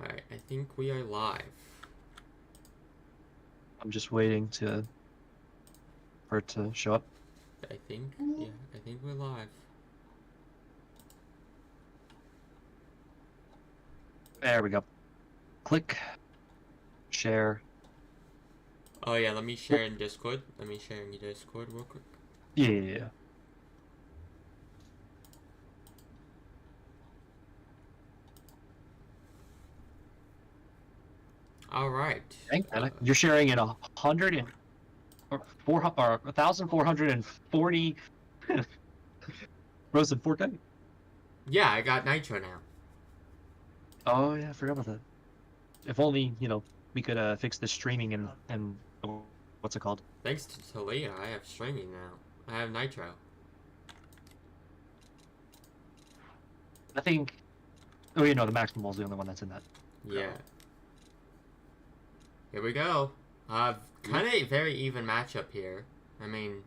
Alright, I think we are live. I'm just waiting for it to show up. I think we're live. There we go. Click. Share. Oh yeah, let me share in Discord. Let me share in Discord real quick. Yeah. Alright. You're sharing in 1,440 rows in 4K. Yeah, I got Nitro now. Oh yeah, I forgot about that. If only, we could fix the streaming and what's it called? Thanks to Talia, I have streaming now. I have Nitro. I think. Oh, the Maximal is the only one that's in that. Yeah. Here we go. Kind of a very even matchup here. I mean...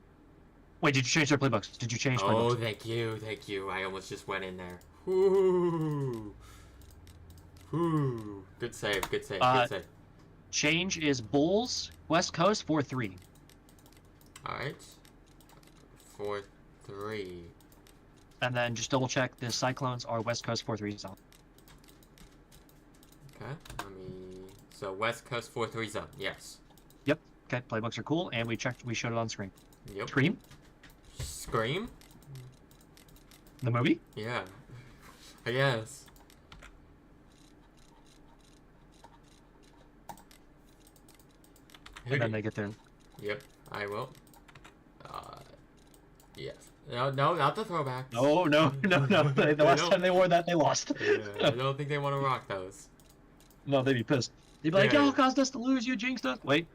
Wait, did you change their playbooks? Did you change playbooks? Oh, thank you. I almost just went in there. Whoo! Whoo! Good save, good save. Change is Bulls, West Coast, 4-3. Alright. 4-3. And then just double check the Cyclones are West Coast 4-3 zone. Okay, so West Coast 4-3 zone, yes. Yep. Okay, playbooks are cool, and we showed it on screen. Yep. Scream? The movie? Yeah. I guess. And then they get there. Yep, I will. Yes. No, not the throwbacks. No. The last time they wore that, they lost. Yeah, I don't think they want to rock those. No, they'd be pissed. They'd be like, y'all caused us to lose, you jinxed us. Wait.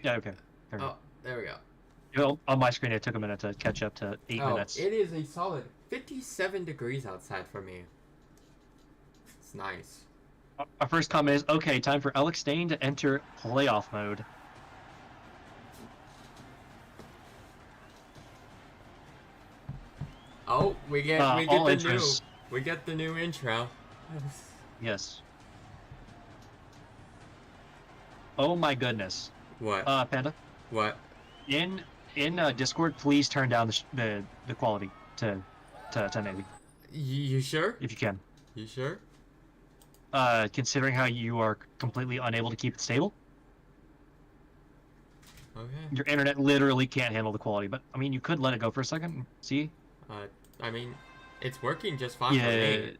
Yeah, okay. There we go. On my screen, it took a minute to catch up to 8 minutes. It is a solid 57 degrees outside for me. It's nice. Our first comment is, okay, time for Alex Stain to enter playoff mode. Oh, we get the new intro. Yes. Oh my goodness. What? Panda. What? In Discord, please turn down the quality to 1080. You sure? If you can. You sure? Considering how you are completely unable to keep it stable. Okay. Your internet literally can't handle the quality, but I mean, you could let it go for a second and see. I mean, it's working just fine for me.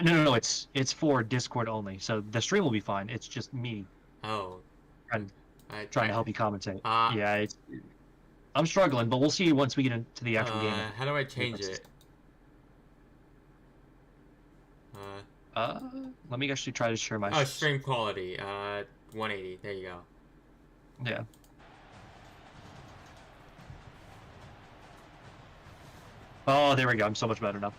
No, it's for Discord only, so the stream will be fine. It's just me. Oh. Trying to help you commentate. Yeah, I'm struggling, but we'll see once we get into the actual game. How do I change it? Let me actually try to share my... Oh, stream quality. 180. There you go. Yeah. Oh, there we go. I'm so much better now.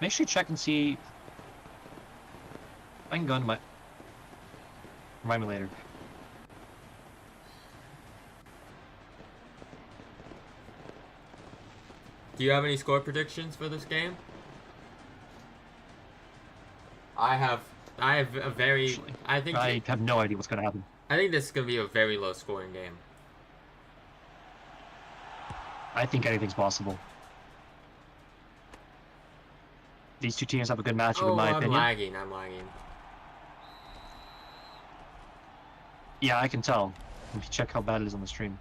Make sure you check and see... I can go into my... Remind me later. Do you have any score predictions for this game? I have a very... Actually, I have no idea what's going to happen. I think this is going to be a very low scoring game. I think anything's possible. These two teams have a good matchup, in my opinion. I'm lagging. Yeah, I can tell. If you check how bad it is on the stream.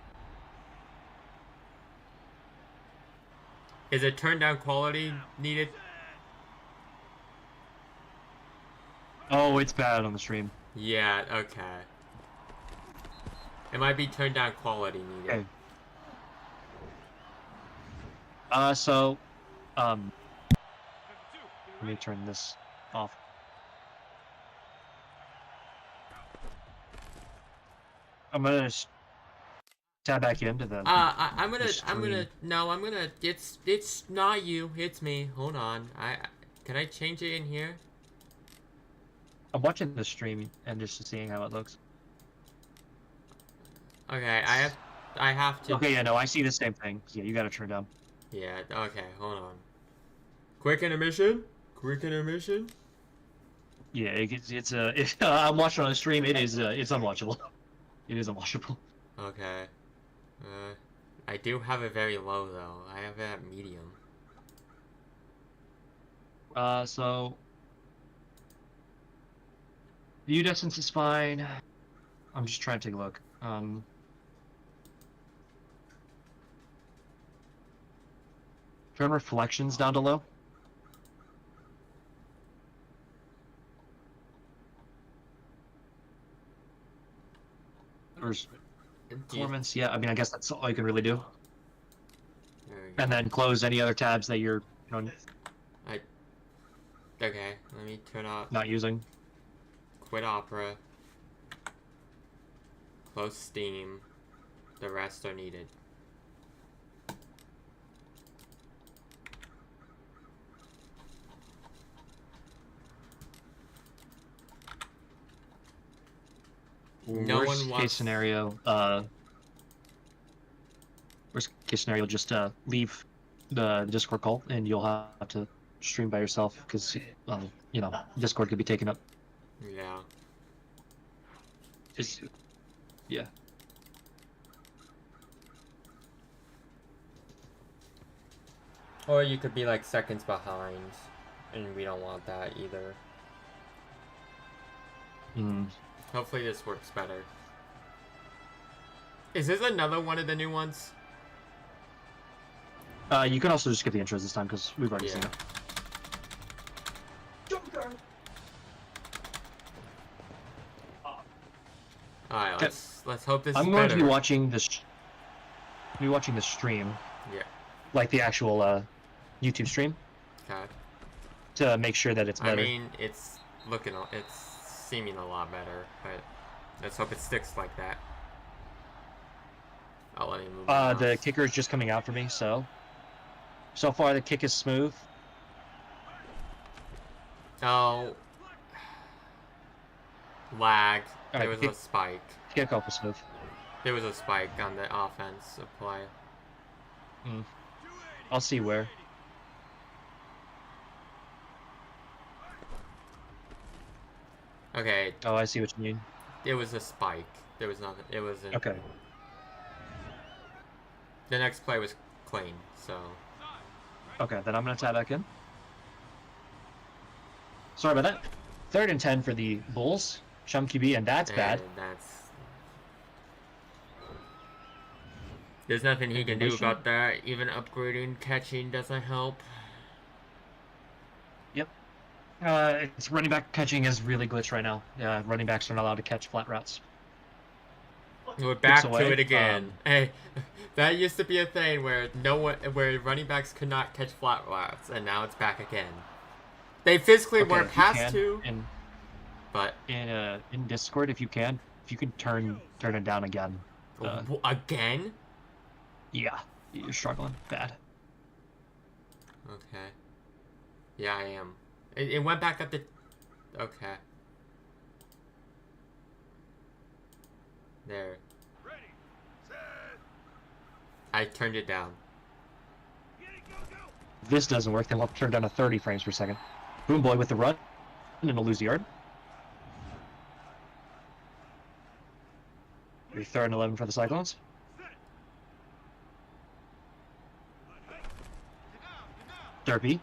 Is it turned down quality needed? Oh, it's bad on the stream. Yeah, okay. It might be turned down quality needed. Okay. Let me turn this off. I'm gonna tab back into the. It's not you. It's me. Hold on. Can I change it in here? I'm watching the stream and just seeing how it looks. Okay, I have to. Okay, yeah, no, I see the same thing. Yeah, you gotta turn it down. Yeah. Okay. Hold on. Quick intermission. Quick intermission. Yeah, I'm watching on the stream. It's unwatchable. It is unwatchable. Okay. I do have it very low though. I have it at medium. So view distance is fine. I'm just trying to take a look. Turn reflections down to low. Performance, yeah. I mean, I guess that's all you can really do. And then close any other tabs that you're, Okay, let me turn off. not using. Quit Opera. Close Steam. The rest are needed. No Worst one wants... case scenario, just leave the Discord call and you'll have to stream by yourself because Discord could be taken up. Yeah. Yeah. Or you could be like seconds behind, and we don't want that either. Hopefully this works better. Is this another one of the new ones? You can also just skip the intros this time because we've already seen it. Alright, let's hope this is I'm going better. to be watching this. The stream. Yeah. Like the actual YouTube stream. Okay. To make sure that it's better. I mean, it's seeming a lot better, but let's hope it sticks like that. I'll let me move. The kicker is just coming out for me, so far the kick is smooth. Oh. Lag. There Alright, was a spike. Kick off was smooth. There was a spike on the offensive play. I'll see where. Okay. Oh, I see what you mean. It was a spike. There was nothing. It wasn't. Okay. The next play was clean, so. Okay, then I'm gonna tie back in. Sorry about that. 3rd and 10 for the Bulls. Chum QB, and that's bad. There's nothing he can do about that. Even upgrading catching doesn't help. Yep. It's running back catching is really glitched right now. Running backs are not allowed to catch flat routes. We're back to it again. Hey, that used to be a thing where where running backs could not catch flat routes, and now it's back again. They physically weren't has to. But in Discord, if you can turn it down again. Again? Yeah, you're struggling bad. Okay. Yeah, I am. It went back up to. Okay. There. I turned it down. If this doesn't work, then we'll turn down to 30 frames per second. Boom boy with the run, and it'll lose the yard. 3rd and 11 for the Cyclones. Derpy.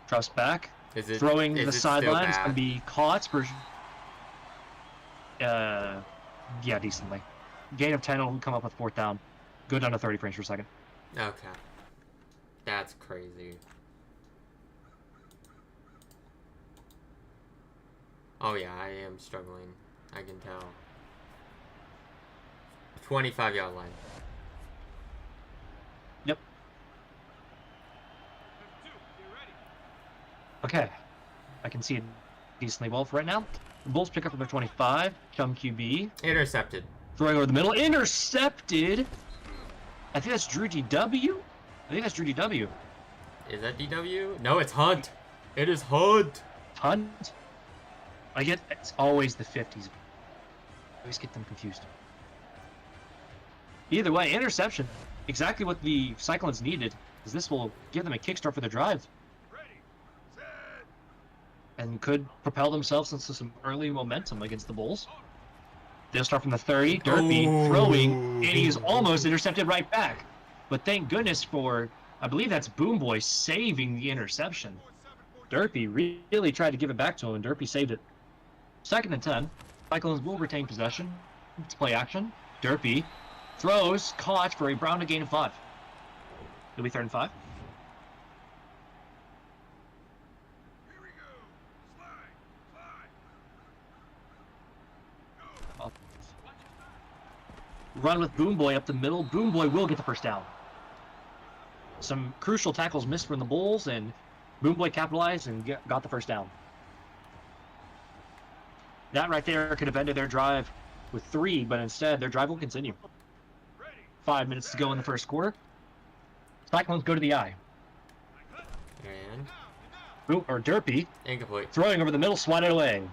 Trust back. Throwing the sideline is going to be caught. Yeah, decently. Gain of 10 will come up with 4th down. Go down to 30 frames per second. Okay. That's crazy. Oh yeah, I am struggling. I can tell. 25-yard line. Yep. Okay. I can see it decently well for right now. The Bulls pick up number 25. Chum QB. Intercepted. Throwing over the middle. Intercepted! I think that's Drew DW? Is that DW? No, it's Hunt. It is Hunt. Hunt? It's always the 50s. I always get them confused. Either way, interception. Exactly what the Cyclones needed, because this will give them a kickstart for their drive. And could propel themselves into some early momentum against the Bulls. They'll start from the 30. Derpy throwing, and he's almost intercepted right back. But thank goodness for, I believe that's Boom Boy saving the interception. Derpy really tried to give it back to him, and Derpy saved it. 2nd and 10. Cyclones will retain possession. It's play action. Derpy throws, caught for a Brown to gain of 5. It'll be 3rd and 5. Run with Boom Boy up the middle. Boom Boy will get the first down. Some crucial tackles missed from the Bulls, and Boom Boy capitalized and got the first down. That right there could have ended their drive with 3, but instead their drive will continue. 5 minutes to go in the first quarter. Cyclones go to the eye. And Derpy. Incomplete. Throwing over the middle, swatted away.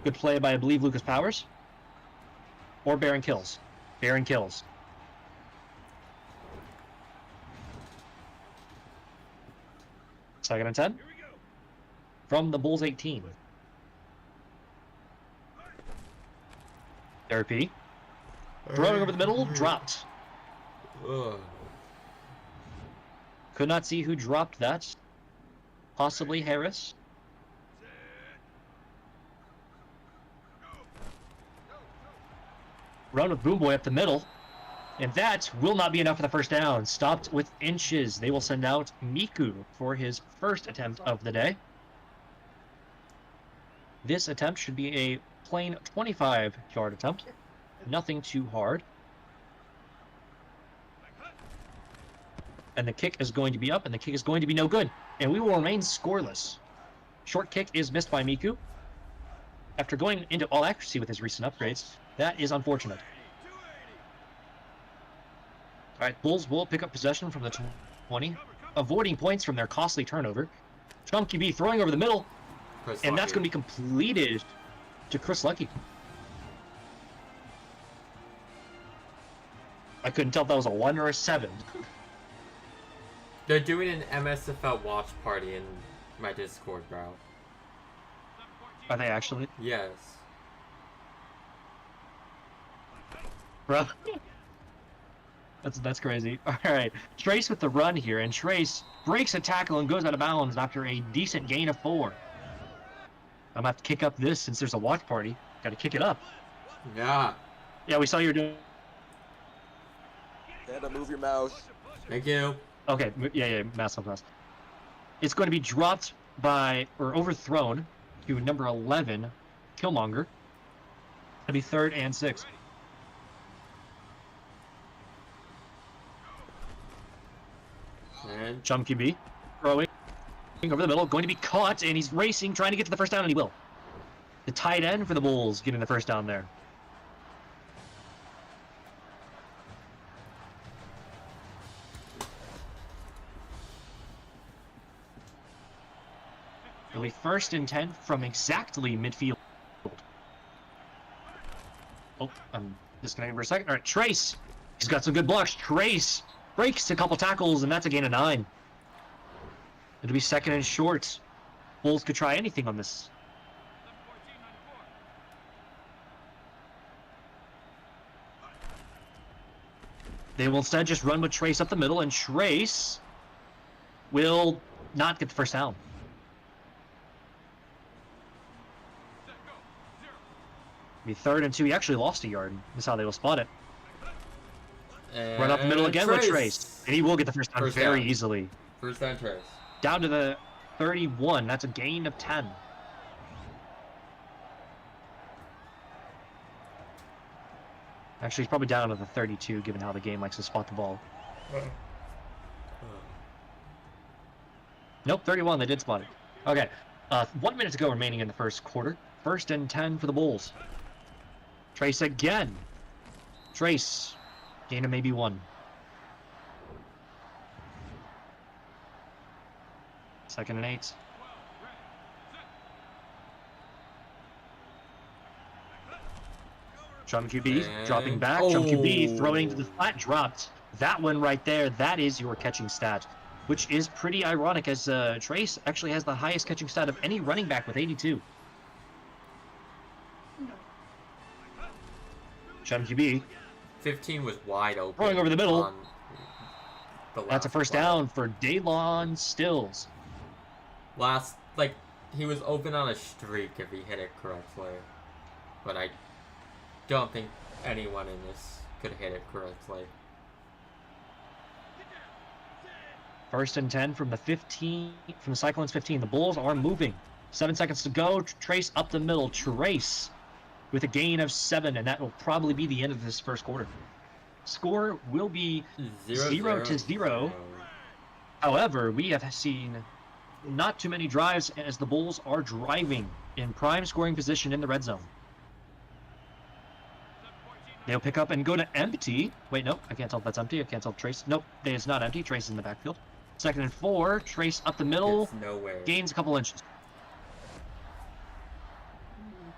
Good play by, I believe, Lucas Powers. Or Baron Kills. Baron Kills. Second and 10. From the Bulls 18. Derpy. Throwing over the middle, dropped. Could not see who dropped that. Possibly Harris. Run with Boom Boy up the middle. And that will not be enough for the first down. Stopped with inches. They will send out Miku for his first attempt of the day. This attempt should be a plain 25-yard attempt. Nothing too hard. And the kick is going to be up, and the kick is going to be no good. And we will remain scoreless. Short kick is missed by Miku. After going into all accuracy with his recent upgrades, that is unfortunate. All right, Bulls will pick up possession from the 20, avoiding points from their costly turnover. Chunky B throwing over the middle, and that's going to be completed to Chris Lucky. I couldn't tell if that was a 1 or a 7. They're doing an MSFL watch party in my Discord, bro. Are they actually? Yes. Bro. That's crazy. All right. Trace with the run here, and Trace breaks a tackle and goes out of bounds after a decent gain of 4. I'm going to have to kick up this since there's a watch party. Got to kick it up. Yeah. Yeah, we saw you were doing... Stand up, move your mouse. Thank you. Okay, yeah, mouse. It's going to be dropped by, or overthrown to number 11, Killmonger. It'll be 3rd and 6. And Chunky B throwing over the middle, going to be caught, and he's racing, trying to get to the first down, and he will. The tight end for the Bulls getting the first down there. It'll be 1st and 10 from exactly midfield. Oh, I'm disconnecting for a second. All right, Trace. He's got some good blocks. Trace breaks a couple tackles, and that's a gain of 9. It'll be 2nd and short. Bulls could try anything on this. They will instead just run with Trace up the middle, and Trace will not get the first down. Be 3rd and 2. He actually lost a yard. That's how they will spot it. And Run up the middle again with Trace. And he will get the first down very easily. First down, Trace. Down to the 31. That's a gain of 10. Actually, he's probably down to the 32, given how the game likes to spot the ball. Nope, 31. They did spot it. Okay. 1 minute to go remaining in the first quarter. 1st and 10 for the Bulls. Trace again. Trace. Gain of maybe 1. 2nd and 8. Jump QB, And... dropping back. Jump QB, throwing to the flat, dropped. That one right there, that is your catching stat, which is pretty ironic as Trace actually has the highest catching stat of any running back with 82. Jump QB. 15 was wide open. Throwing over the middle. That's a first down for Daylon Stills. He was open on a streak if he hit it correctly. But I don't think anyone in this could hit it correctly. First and 10 from the 15, from the Cyclones 15. The Bulls are moving. 7 seconds to go. Trace up the middle. Trace with a gain of 7, and that will probably be the end of this first quarter. Score will be 0-0. However, we have seen not too many drives as the Bulls are driving in prime scoring position in the red zone. They'll pick up and go to empty. Wait, no, I can't tell if that's empty. I can't tell if Trace. Nope, it is not empty. Trace is in the backfield. 2nd and 4. Trace up the middle. It's nowhere. Gains a couple inches.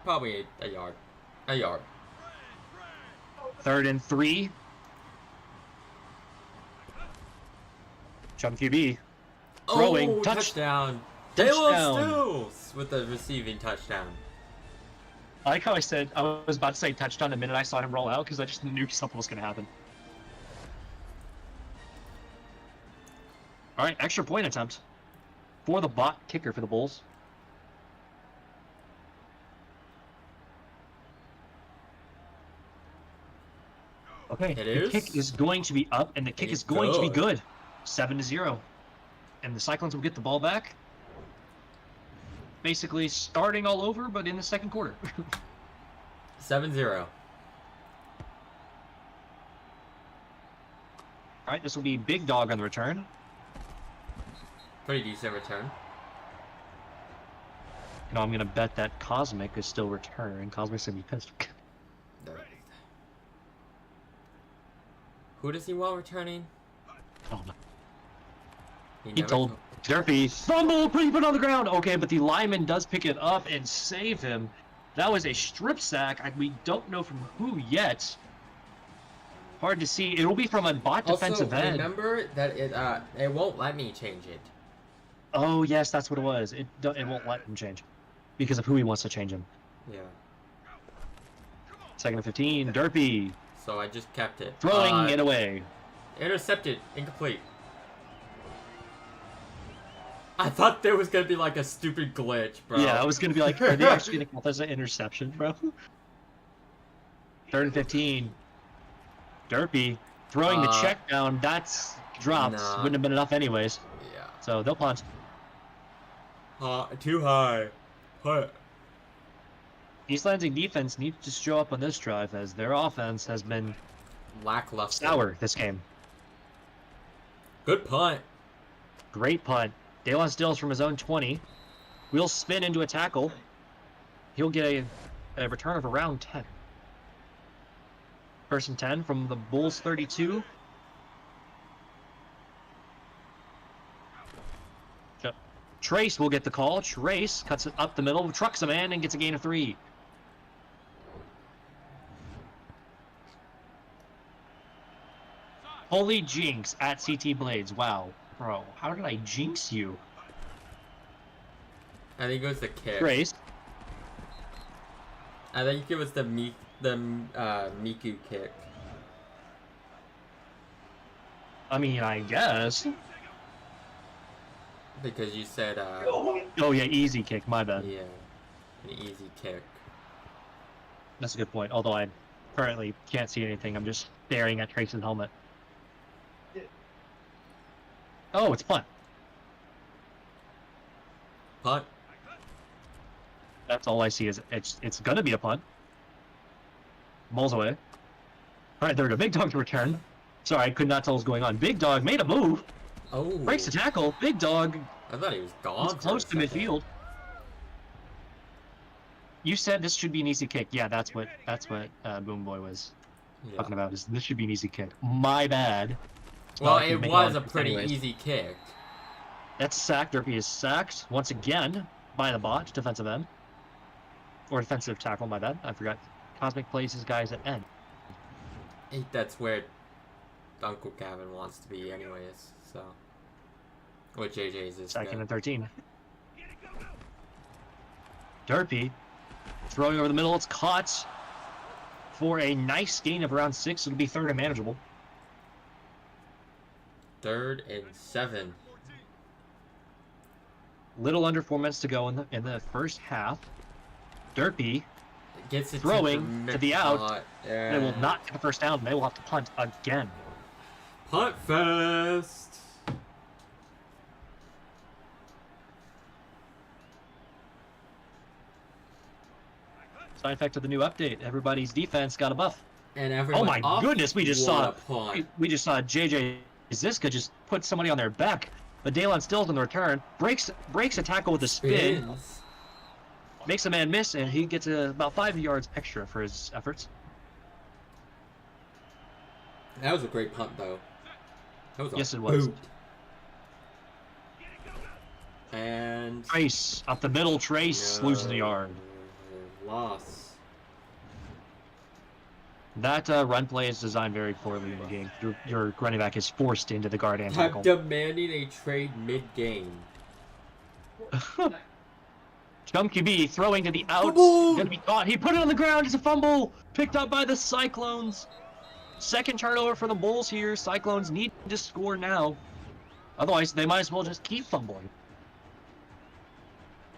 Probably a yard. A yard. 3rd and 3. Jump QB. Throwing. Touchdown. Daylon Stills with the receiving touchdown. I like how I was about to say touchdown the minute I saw him roll out because I just knew something was going to happen. All right, extra point attempt for the bot kicker for the Bulls. Okay, the kick is going to be up, and the kick is going to be good. 7-0. And the Cyclones will get the ball back. Basically starting all over, but in the second quarter. 7-0. All right, this will be Big Dog on the return. Pretty decent return. You know, I'm going to bet that Cosmic is still returning. Cosmic's going to be pissed. Who does he want returning? Oh, no. He told Derpy, fumble, put it on the ground. Okay, but the lineman does pick it up and save him. That was a strip sack. We don't know from who yet. Hard to see. It will be from a bot defensive end. Remember that it won't let me change it. Oh yes, that's what it was. It won't let him change because of who he wants to change him. Yeah. 2nd and 15. Derpy. So I just kept it. Throwing it away. Intercepted. Incomplete. I thought there was going to be like a stupid glitch, bro. Yeah, I was going to be like, are they actually going to count as an interception, bro? 3rd and 15. Derpy throwing the check down. That's dropped. Nah. Wouldn't have been enough anyways. Yeah. So they'll punt. Too high. Punt. East Lansing defense needs to show up on this drive as their offense has been lackluster. Sour this game. Good punt. Great punt. Daylon Stills from his own 20. We'll spin into a tackle. He'll get a return of around 10. 1st and 10 from the Bulls 32. Trace will get the call. Trace cuts it up the middle, trucks a man, and gets a gain of 3. Holy jinx at CT Blades. Wow. Bro, how did I jinx you? I think it was the kick. Trace. I think it was the Miku kick. I mean, I guess. Because you said, Oh, yeah, easy kick. My bad. Yeah, an easy kick. That's a good point. Although I currently can't see anything. I'm just staring at Trace's helmet. Oh, it's punt. Punt. That's all I see is it's gonna be a punt. Ball's away. All right, there we go. Big Dog to return. Sorry, I could not tell what was going on. Big Dog made a move. Oh. Breaks the tackle. Big Dog. I thought he was gone. He's close to midfield. You said this should be an easy kick. Yeah, that's what Boom Boy was talking about. Is this should be an easy kick? My bad. Well, it was a pretty easy kick. That's sacked. Derpy is sacked once again by the bot, defensive end. Or defensive tackle, my bad. I forgot Cosmic plays his guys at end. That's where Uncle Gavin wants to be anyways, so. What JJ's is Second good. and 13. Derpy throwing over the middle. It's caught for a nice gain of around 6. It'll be third and manageable. 3rd and 7. Little under 4 minutes to go in the first half. Derpy Gets it throwing to the out. Yeah. They will not get the first down. They will have to punt again. Punt fest. Side effect of the new update. Everybody's defense got a buff. And Oh my goodness, we just saw punt. we just saw JJ Ziska just put somebody on their back. But Dalen Stills on the return breaks a tackle with a spin, makes a man miss, and he gets about 5 yards extra for his efforts. That was a great punt, though. That was Yes, it was. Boot. And Trace up the middle. Trace loses the yard. Loss. That run play is designed very poorly in the game. Your running back is forced into the guard and I'm tackle. demanding a trade mid-game. Chunky B throwing to the out. Fumble! Gonna be caught. He put it on the ground. It's a fumble. Picked up by the Cyclones. Second turnover for the Bulls here. Cyclones need to score now. Otherwise, they might as well just keep fumbling.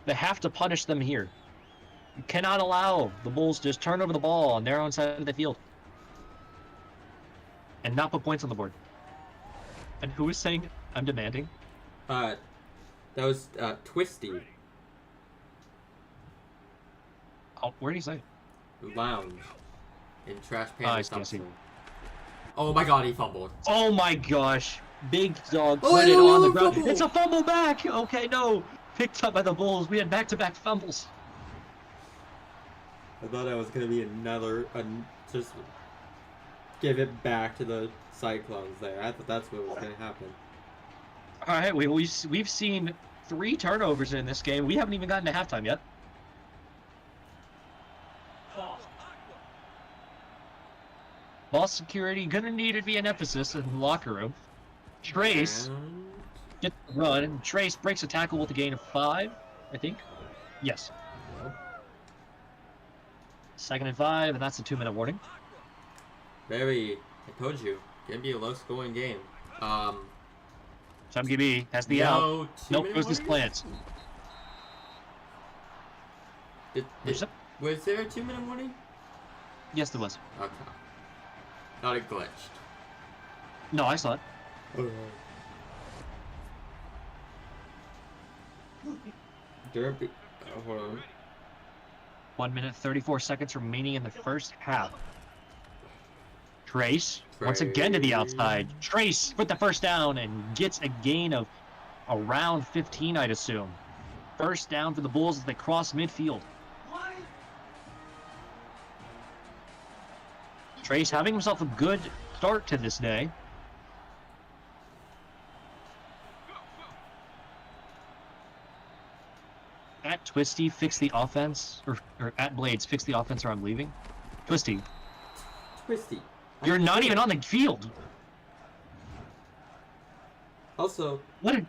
They have to punish them here. You cannot allow the Bulls to just turn over the ball on their own side of the field and not put points on the board. And who is saying I'm demanding? That was Twisty. Oh, where did he say? Lounge. In Trash Pan I or see, I see. something. Oh my god, he fumbled. Oh my gosh. Big dog Oh, put it on the ground. fumble! It's a fumble back. Okay, no. Picked up by the Bulls. We had back-to-back fumbles. I thought that was going to be another, just give it back to the Cyclones there. I thought that's what was going to happen. All right, we've seen 3 turnovers in this game. We haven't even gotten to halftime yet. Ball security gonna need to be an emphasis in the locker room. Trace gets the run, and Trace breaks a tackle with a gain of 5, I think. Yes. 2nd and 5, and that's a 2-minute warning. I told you, gonna be a low-scoring game. Chunky B has the out. Nope, goes this plant. Was there a 2-minute warning? Yes, there was. Okay. Thought it glitched. No, I saw it. Derby. Hold on. 1 minute, 34 seconds remaining in the first half. Trace, once again to the outside. Trace with the first down and gets a gain of around 15, I'd assume. First down for the Bulls as they cross midfield. Trace having himself a good start to this day. At Twisty, fix the offense, or at Blades, fix the offense or I'm leaving. Twisty. You're not even on the field. Also, What?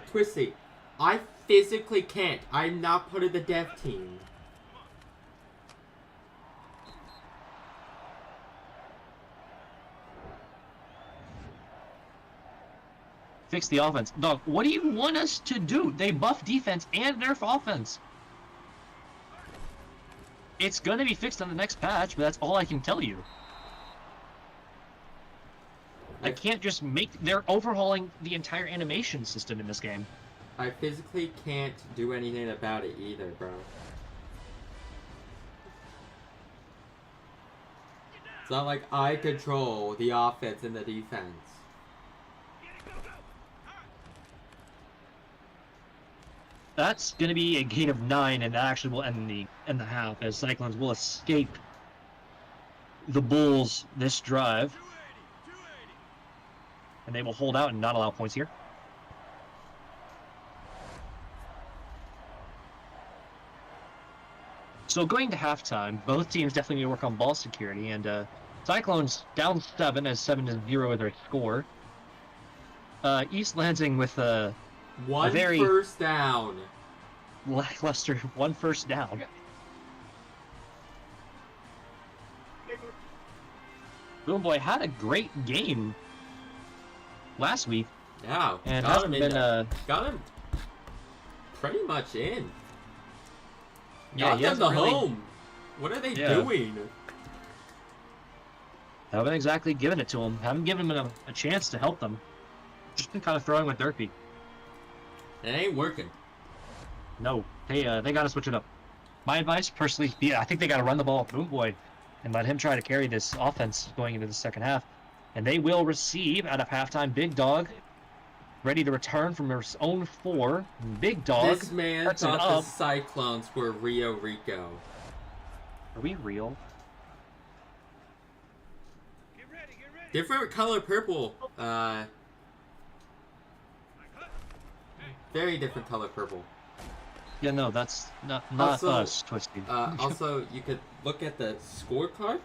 Twisty, I physically can't. I'm not part of the dev team. Fix the offense. Dog, what do you want us to do? They buff defense and nerf offense. It's going to be fixed on the next patch, but that's all I can tell you. I can't just make... They're overhauling the entire animation system in this game. I physically can't do anything about it either, bro. It's not like I control the offense and the defense. That's going to be a gain of 9, and that actually will end the half, as Cyclones will escape the Bulls this drive. And they will hold out and not allow points here. So going to halftime, both teams definitely need to work on ball security, and Cyclones down 7 as 7-0 is their score. East Lansing with a very first down. lackluster 1 first down. Boom Boy had a great game last week. Yeah, and hasn't been got him pretty much in. Yeah, got them to home. What are they doing? Haven't exactly given it to him. Haven't given him a chance to help them. Just been kind of throwing with Derpy. It ain't working. No, they got to switch it up. My advice, personally, I think they got to run the ball with Boom Boy and let him try to carry this offense going into the second half. And they will receive out of halftime. Big Dog ready to return from his own 4. Big Dog. This man thought the Cyclones were Rio Rico. Are we real? Get ready. Different color purple. Very different color purple. Yeah, no, that's not also, us, Twisty. Also, you could look at the scorecard.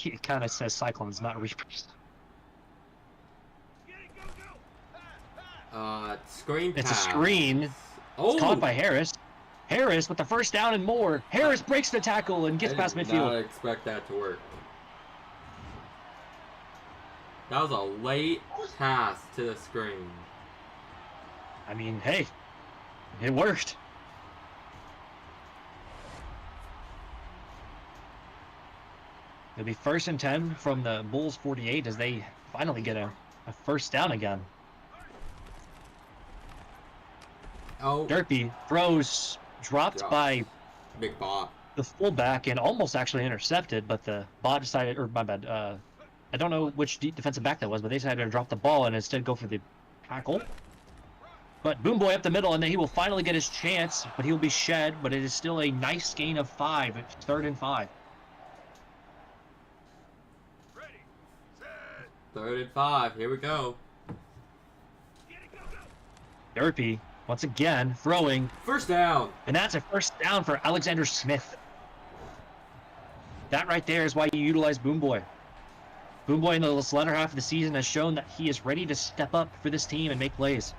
It kind of says Cyclones, not Reapers. Screen pass. It's a screen. Oh! It's caught by Harris. Harris with the first down and more. Harris breaks the tackle and gets past midfield. I did not expect that to work. That was a late pass to the screen. I mean, hey, it worked. It'll be 1st and 10 from the Bulls 48 as they finally get a first down again. Oh. Derpy throws, dropped by Big Bot. The fullback and almost actually intercepted, but the bot decided, or my bad, I don't know which defensive back that was, but they decided to drop the ball and instead go for the tackle. But Boom Boy up the middle, and then he will finally get his chance, but he will be shed, but it is still a nice gain of 5. It's 3rd and 5. Ready, set. 3rd and 5. Here we go. Get it, go. Derpy, once again, throwing. First down. And that's a first down for Alexander Smith. That right there is why you utilize Boom Boy. Boom Boy in the latter half of the season has shown that he is ready to step up for this team and make plays.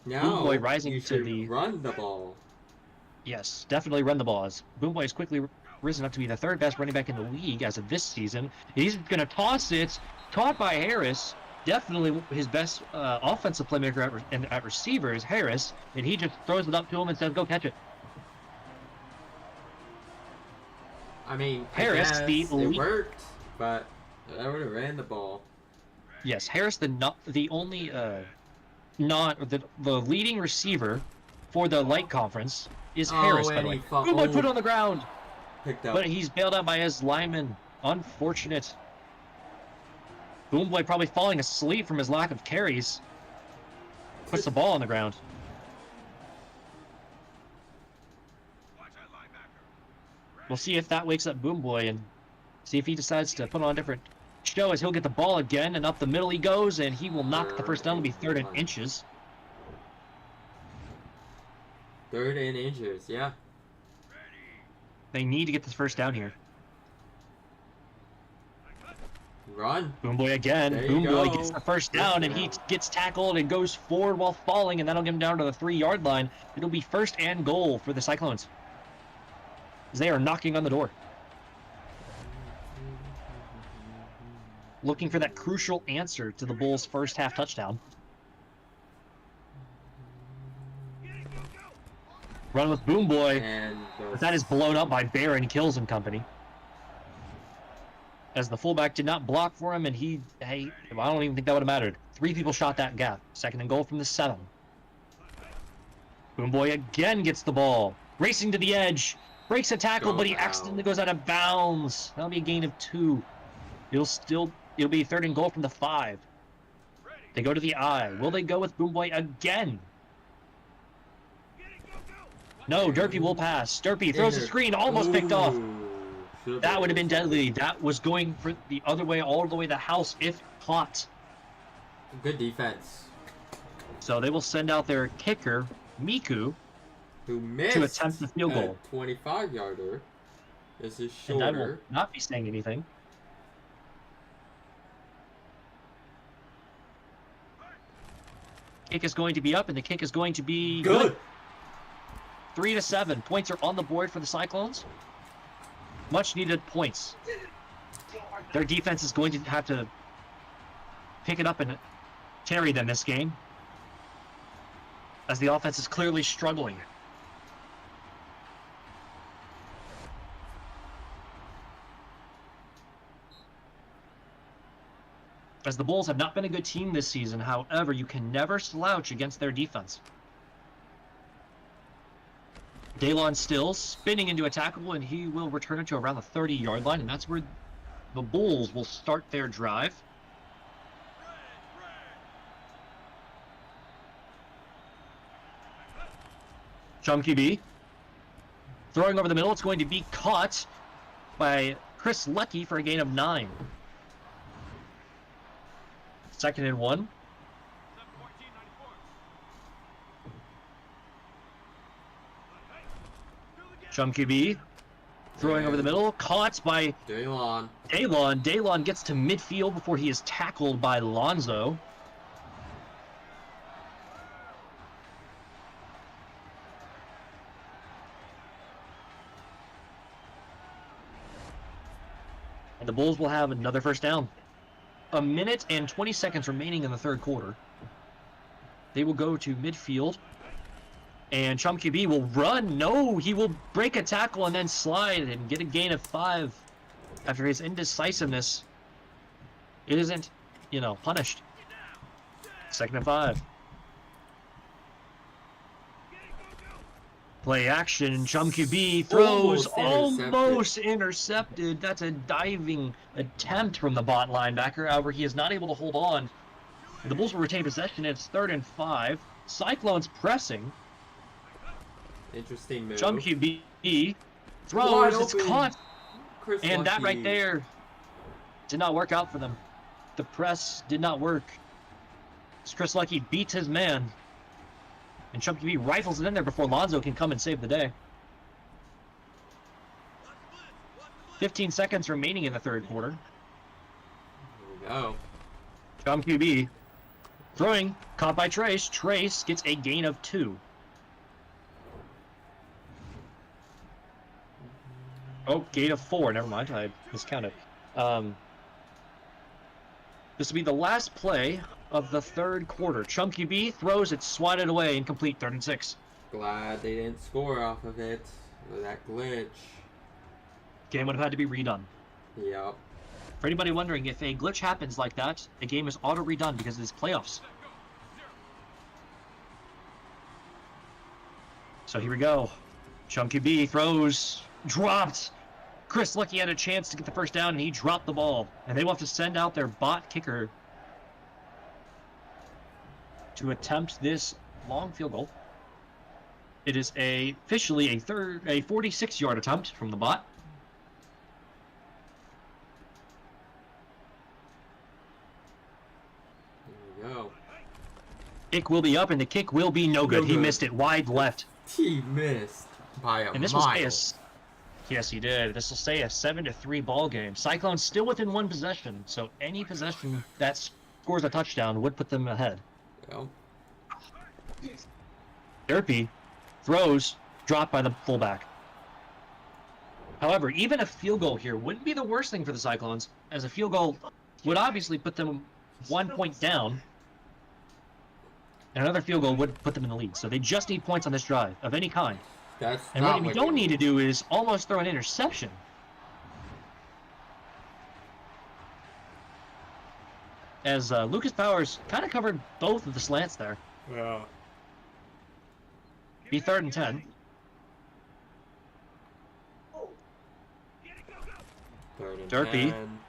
Now, Boom Boy rising you to should the... run the ball. Yes, definitely run the ball. As Boom Boy has quickly risen up to be the 3rd best running back in the league as of this season. He's going to toss it. Caught by Harris. Definitely his best offensive playmaker at receiver is Harris. And he just throws it up to him and says, go catch it. I mean, Harris, it worked, but I would have ran the ball. Yes, Harris, the leading receiver for the light conference is Harris, by the way. Boom Boy put it on the ground. Picked up. But he's bailed out by his lineman. Unfortunate. Boom Boy probably falling asleep from his lack of carries. Puts the ball on the ground. We'll see if that wakes up Boom Boy and see if he decides to put on a different show as he'll get the ball again and up the middle he goes and he will knock the first down. It'll be 3rd and inches. 3rd and inches, yeah. They need to get this first down here. Run. Boom Boy again. Boom Boy gets the first down and he gets tackled and goes forward while falling and that'll get him down to the 3-yard line. It'll be 1st and goal for the Cyclones. As they are knocking on the door. Looking for that crucial answer to the Bulls' first half touchdown. Run with Boom Boy. But that is blown up by Bear and Kills and company. As the fullback did not block for him, and I don't even think that would have mattered. 3 people shot that gap. 2nd and goal from the 7. Boom Boy again gets the ball. Racing to the edge. Breaks a tackle, but he accidentally goes out of bounds. That'll be a gain of 2. It'll be 3rd and goal from the 5. They go to the I. Will they go with Boom Boy again? No, Derpy will pass. Derpy throws a screen, almost picked off. That would have been deadly. That was going for the other way, all the way to the house if caught. Good defense. So they will send out their kicker, Miku, who missed to attempt the field goal. 25-yarder. This is And I will shorter. not be saying anything. Kick is going to be up, and the kick is going to be good. 3-7. Points are on the board for the Cyclones. Much needed points. Their defense is going to have to pick it up and carry them this game, as the offense is clearly struggling. As the Bulls have not been a good team this season, however, you can never slouch against their defense. Daylon Stills spinning into a tackle, and he will return it to around the 30-yard line, and that's where the Bulls will start their drive. Chum QB throwing over the middle. It's going to be caught by Chris Lucky for a gain of 9. 2nd and 1. Chum QB throwing over the middle, caught by Daylon. Daylon gets to midfield before he is tackled by Lonzo. And the Bulls will have another first down. 1 minute and 20 seconds remaining in the third quarter. They will go to midfield. And Chum QB will run. No, he will break a tackle and then slide and get a gain of 5 after his indecisiveness. It isn't, punished. 2nd and 5. Play action. Chum QB throws almost intercepted. That's a diving attempt from the bot linebacker. However, he is not able to hold on. The Bulls will retain possession. It's 3rd and 5. Cyclones pressing. Interesting move. Chum QB throws. It's caught. Chris And that Lucky. right there did not work out for them. The press did not work. Chris Lucky beats his man. And Chum QB rifles it in there before Lonzo can come and save the day. 15 seconds remaining in the third quarter. Here we go. Chum QB throwing, caught by Trace. Trace gets a gain of 2. Oh, gain of 4. Never mind, I miscounted. This will be the last play of the third quarter. Chum QB throws it, swatted away, incomplete. 3rd and 6. Glad they didn't score off of it. Or that glitch. Game would have had to be redone. Yep. For anybody wondering, if a glitch happens like that, the game is auto redone because it is playoffs. So here we go. Chum QB throws, dropped. Chris Lucky had a chance to get the first down, and he dropped the ball. And they will have to send out their bot kicker to attempt this long field goal. It is officially a 46-yard attempt from the bot. Here we go. Kick will be up, and the kick will be no good. No He good. missed it wide left. He missed by a And this mile. will stay yes, he did. This will stay a 7-3 ball game. Cyclones still within 1 possession, so any possession that scores a touchdown would put them ahead. Well, Derpy throws, dropped by the fullback. However, even a field goal here wouldn't be the worst thing for the Cyclones, as a field goal would obviously put them 1 point down, and another field goal would put them in the lead. So they just need points on this drive of any kind. that's And not what we don't need to do is almost throw an interception. As Lucas Powers kind of covered both of the slants there. Yeah. Be 3rd and 10. Third and Derpy 10.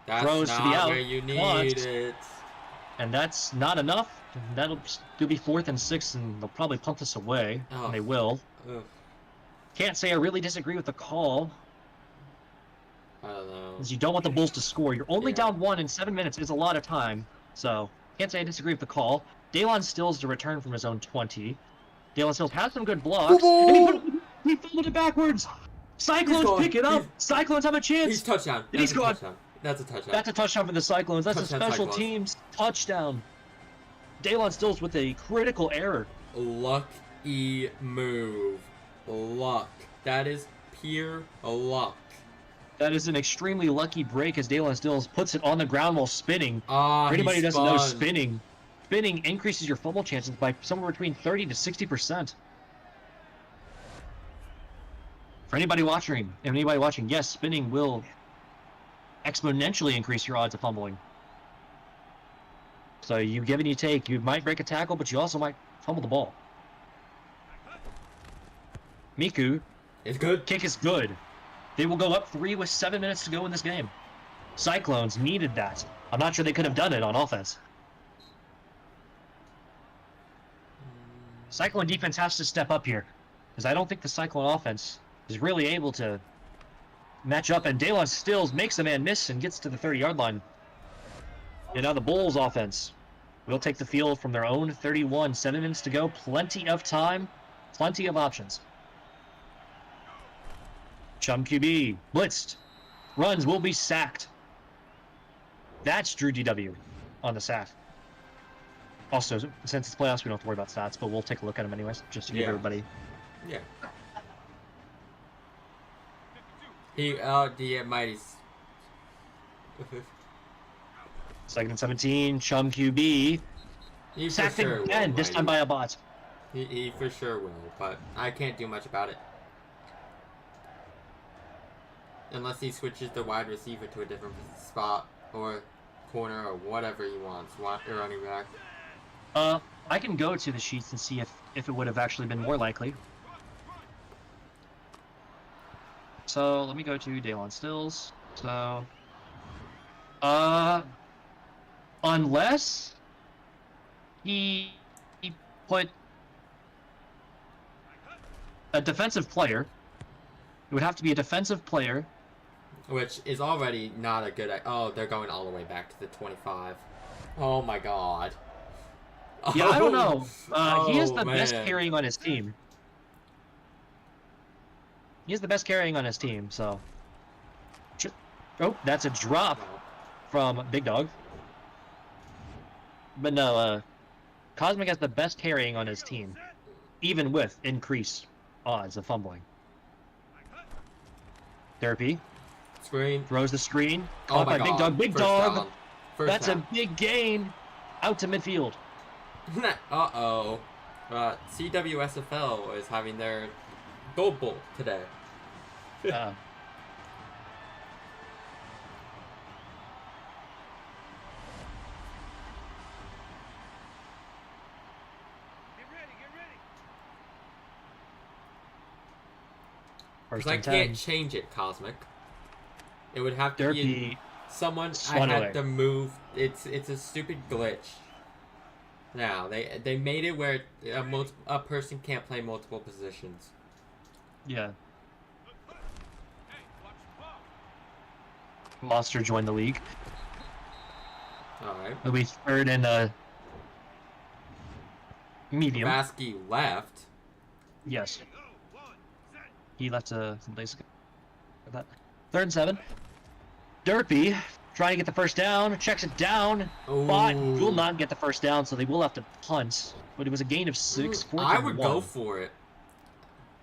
That's throws to not the out. where you need Wants. it. And that's not enough. That'll still be 4th and 6, and they'll probably punt this away. Oh. And they will. Ugh, Can't say I really disagree with the call, I don't know. as you don't want the Bulls to score. You're only Yeah. down 1 in 7 minutes is a lot of time. So, can't say I disagree with the call. Daylon Stills to return from his own 20. Daylon Stills has some good blocks. And he fumbled it backwards. Cyclones pick it up. Cyclones have a chance. He's touchdown. That's a touchdown. That's a touchdown. That's a touchdown for the Cyclones. That's Touchdown, a special Cyclones. teams touchdown. Daylon Stills with a critical error. Lucky move. Luck. That is pure luck. That is an extremely lucky break as Daylon Stills puts it on the ground while spinning. Ah, For anybody who doesn't know, spun. spinning increases your fumble chances by somewhere between 30 to 60%. For anybody watching, yes, spinning will exponentially increase your odds of fumbling. So you give and you take. You might break a tackle, but you also might fumble the ball. Miku, It's good. kick is good. They will go up 3 with 7 minutes to go in this game. Cyclones needed that. I'm not sure they could have done it on offense. Cyclone defense has to step up here, because I don't think the Cyclone offense is really able to match up. And Daylon Stills makes the man miss and gets to the 30-yard line. And now the Bulls offense will take the field from their own 31. 7 minutes to go. Plenty of time. Plenty of options. Chum QB. Blitzed. Runs will be sacked. That's Drew DW on the sack. Also, since it's playoffs, we don't have to worry about stats, but we'll take a look at them anyways, just to give everybody. Yeah. The mighty. Second and 17, Chum QB. He for Sacked sure again, will, this time by a bot. He for sure will, but I can't do much about it. Unless he switches the wide receiver to a different spot, or corner, or whatever he wants. Running back. I can go to the sheets and see if it would have actually been more likely. So, let me go to Daylon Stills. So, unless he put a defensive player, it would have to be a defensive player. Which is already not a good... Oh, they're going all the way back to the 25. Oh my god. Yeah, I don't know. He is the man. best carrying on his team. He is the best carrying on his team, so... Oh, that's a drop from Big Dog. But no, Cosmic has the best carrying on his team, even with increased odds of fumbling. Therapy. Screen. Throws the screen. Oh Caught my by Big god. Dog. Big First Dog! down. First That's down. a big gain! Out to midfield. Uh-oh. CWSFL is having their Gold Bowl today. Get ready. Because I can't change it, Cosmic. It would have to be someone I had to move. It's a stupid glitch. Now they made it where a person can't play multiple positions. Yeah. Hey, watch the ball. Monster joined the league. Alright. It'll be third and medium. Vasky left. Yes. Go, 1, set. He left some days ago. That. 3rd and 7. Derpy trying to get the first down. Checks it down. But Ooh. will not get the first down, so they will have to punt. But it was a gain of 6. 4th I and would 1. go for it.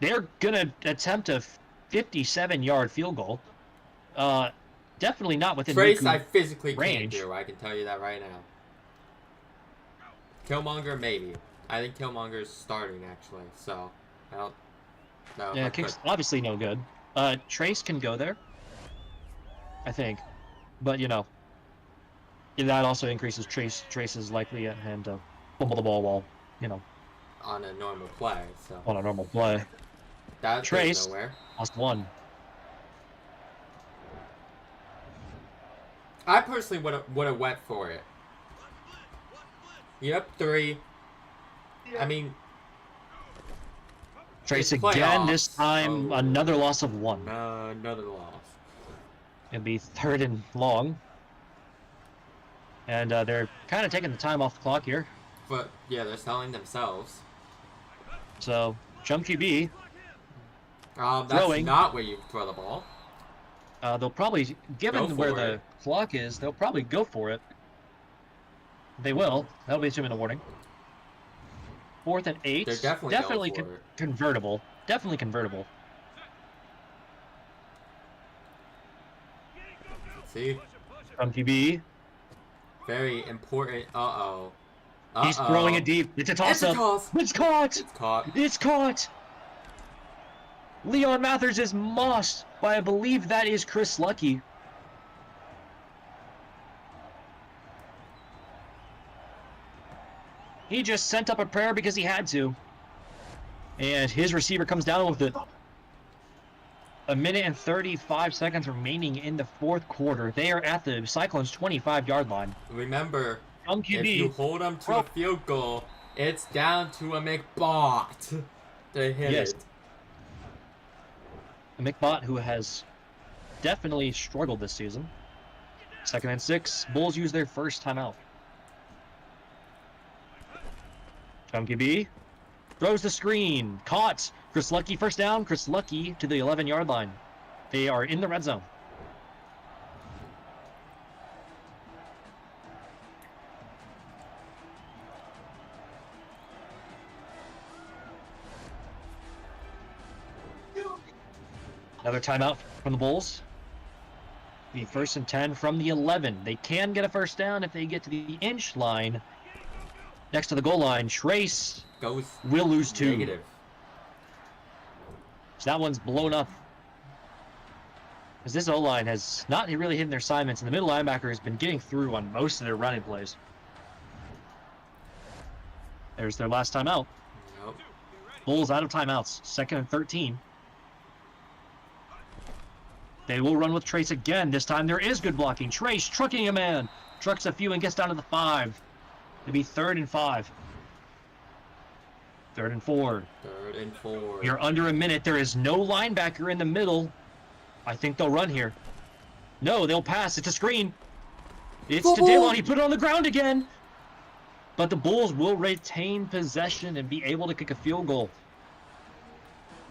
They're gonna attempt a 57-yard field goal. Definitely not within Trace, Miku I physically range. can't do. I can tell you that right now. Killmonger, maybe. I think Killmonger's starting, actually, so I don't know. Yeah, kick's obviously no good. Trace can go there, I think. But, you know, that also increases Trace's likely at hand to fumble the ball while, you know, On a normal play, so. on a normal play. That Trace. goes nowhere. Lost 1. I personally would have went for it. You're up 3. I mean, Trace It's again, playoffs. this time Oh. another loss of 1. another loss. It'll be 3rd and long. And they're kind of taking the time off the clock here. but yeah, they're selling themselves. So, jump QB. That's Throwing. not where you throw the ball. They'll probably, given where the it. clock is, they'll probably go for it. They will. That'll be assuming the warning. 4th and 8. They're definitely going for it. Convertible. Definitely convertible. See? From QB. Very important. Uh-oh. He's throwing it deep. It's a toss-up. It's caught. It's caught. It's caught. Leon Mathers is mossed by, I believe that is Chris Lucky. He just sent up a prayer because he had to. And his receiver comes down with it. 1 minute and 35 seconds remaining in the 4th quarter. They are at the Cyclones' 25-yard line. Remember, QB, if you hold them to a field goal, it's down to a McBot to hit it. A McBot who has definitely struggled this season. 2nd and 6. Bulls use their first timeout. QB throws the screen. Caught. Chris Lucky first down. Chris Lucky to the 11-yard line. They are in the red zone. Another timeout from the Bulls. The 1st and 10 from the 11. They can get a first down if they get to the inch line. Next to the goal line, Trace will lose 2. Negative. So that one's blown up. Because this O-line has not really hidden their assignments, and the middle linebacker has been getting through on most of their running plays. There's their last timeout. Nope. Bulls out of timeouts. 2nd and 13. They will run with Trace again. This time there is good blocking. Trace trucking a man. Trucks a few and gets down to the 5. It'll be 3rd and 5. 3rd and 4. 3rd and 4. You're under a minute. There is no linebacker in the middle. I think they'll run here. No, they'll pass. It's a screen. It's to Daylon. He put it on the ground again. But the Bulls will retain possession and be able to kick a field goal.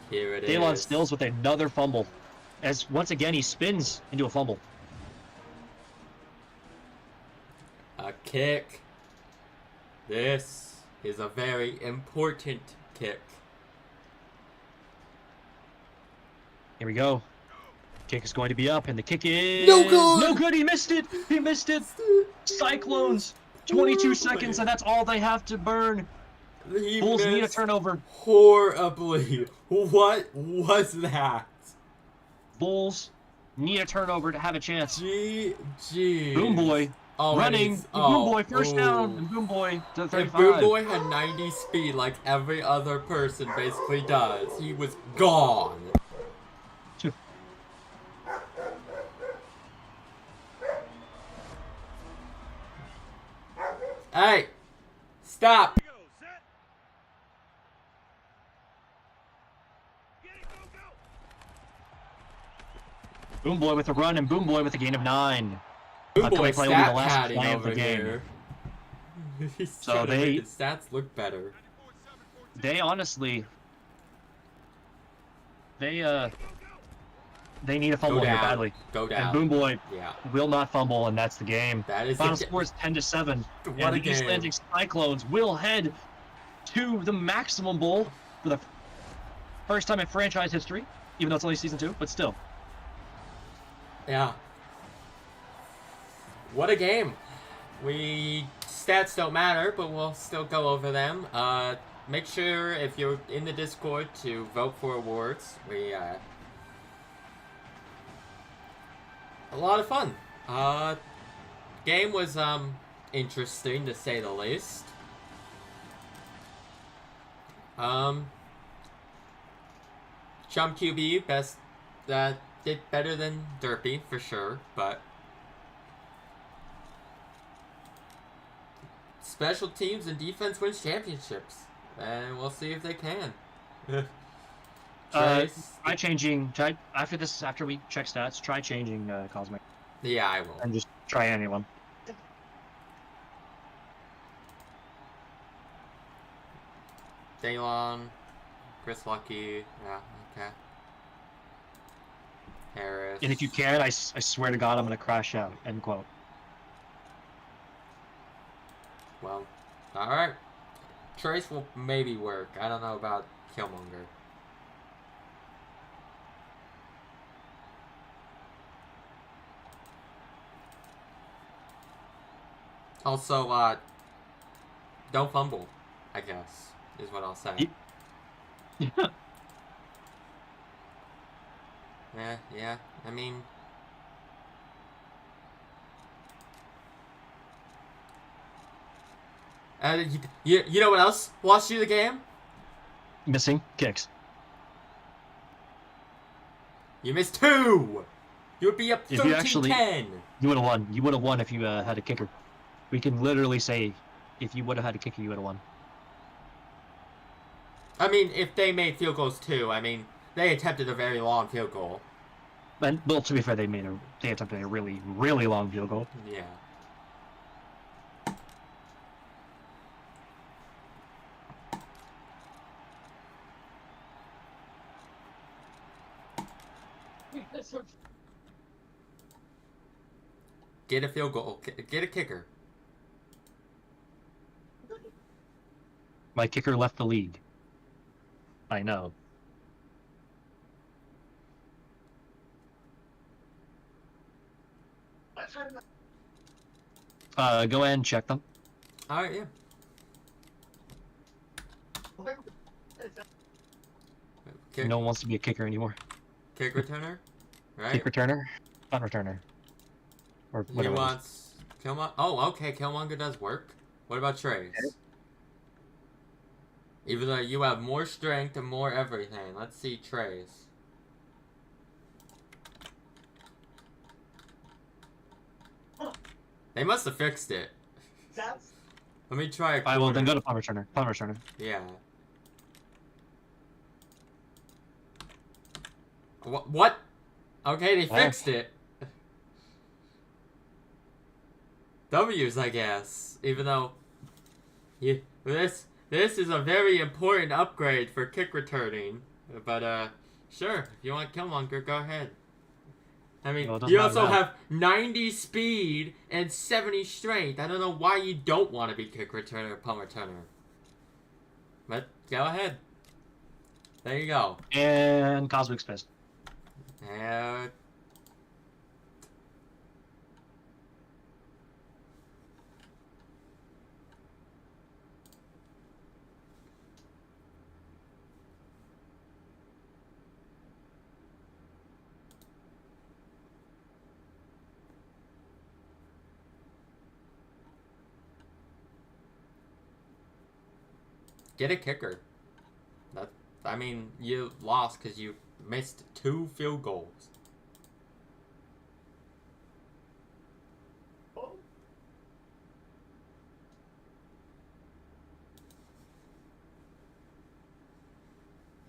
Here it Daylon is. Stills with another fumble. As once again he spins into a fumble. A kick. This is a very important kick. Here we go. Kick is going to be up, and the kick is... No good! No good! He missed it! He missed it! Cyclones! 22 seconds, and that's all they have to burn. Bulls need a turnover. Horribly. What was that? Bulls need a turnover to have a chance. GG. Boom Boy running. Boom Boy first down, and Boom Boy to the 35. If Boom Boy had 90 speed like every other person basically does, he was gone. Hey, stop. Go, set. Get it, go, go. Boom Boy with a run, and Boom Boy with a gain of 9. Boom Boy Upcoming play will be the stat last padding play of the over game. here. He's So trying to they- make his stats look better. They honestly... They need a fumble Go here down. badly. Go down. And Boom Boy Yeah. will not fumble, and that's the game. That is Final the score is 10-7. What and a the East game. Atlantic Cyclones will head to the Maximum Bowl for the first time in franchise history, even though it's only season 2, but still. Yeah. What a game. Stats don't matter, but we'll still go over them. Make sure if you're in the Discord to vote for awards. A lot of fun. Game was interesting to say the least. Chum QB did better than Derpy for sure, but special teams and defense wins championships, and we'll see if they can. Trace, After we check stats, try changing Cosmic. yeah, I will. And just try anyone. Daylon, Chris Lucky, yeah, okay. Harris. And if you can, I swear to God, I'm going to crash out. End quote. Well, alright. Trace will maybe work. I don't know about Killmonger. Also, don't fumble, I guess, is what I'll say. Yeah. Yeah, I mean... you know what else lost you the game? Missing kicks. You missed 2! You would be up 13-10! You would have won. You would have won if you had a kicker. We can literally say, if you would have had a kicker, you would have won. I mean, if they made field goals too, I mean, they attempted a very long field goal. And, well, to be fair, they attempted a really, really long field goal. Yeah. Get a field goal. Get a kicker. My kicker left the league. I know. Go ahead and check them. Alright, yeah. No one wants to be a kicker anymore. Kick returner? Right? Kick returner? Punt returner. Or He whatever. wants Killmonger. Oh, okay, Killmonger does work. What about Trace? Okay. Even though you have more strength and more everything. Let's see Trace. They must have fixed it. Let me try a Alright, well then go to punt returner. Punt returner. Yeah. What? Okay, they fixed it. W's, I guess. Even though, this is a very important upgrade for kick returning. But sure, if you want Killmonger, go ahead. I mean, Well, you also have 90 speed and 70 strength. I don't know why you don't want to be kick returner or punt returner. But go ahead. There you go. And Cosmic's pissed. Get a kicker. I mean, you lost because you missed 2 field goals.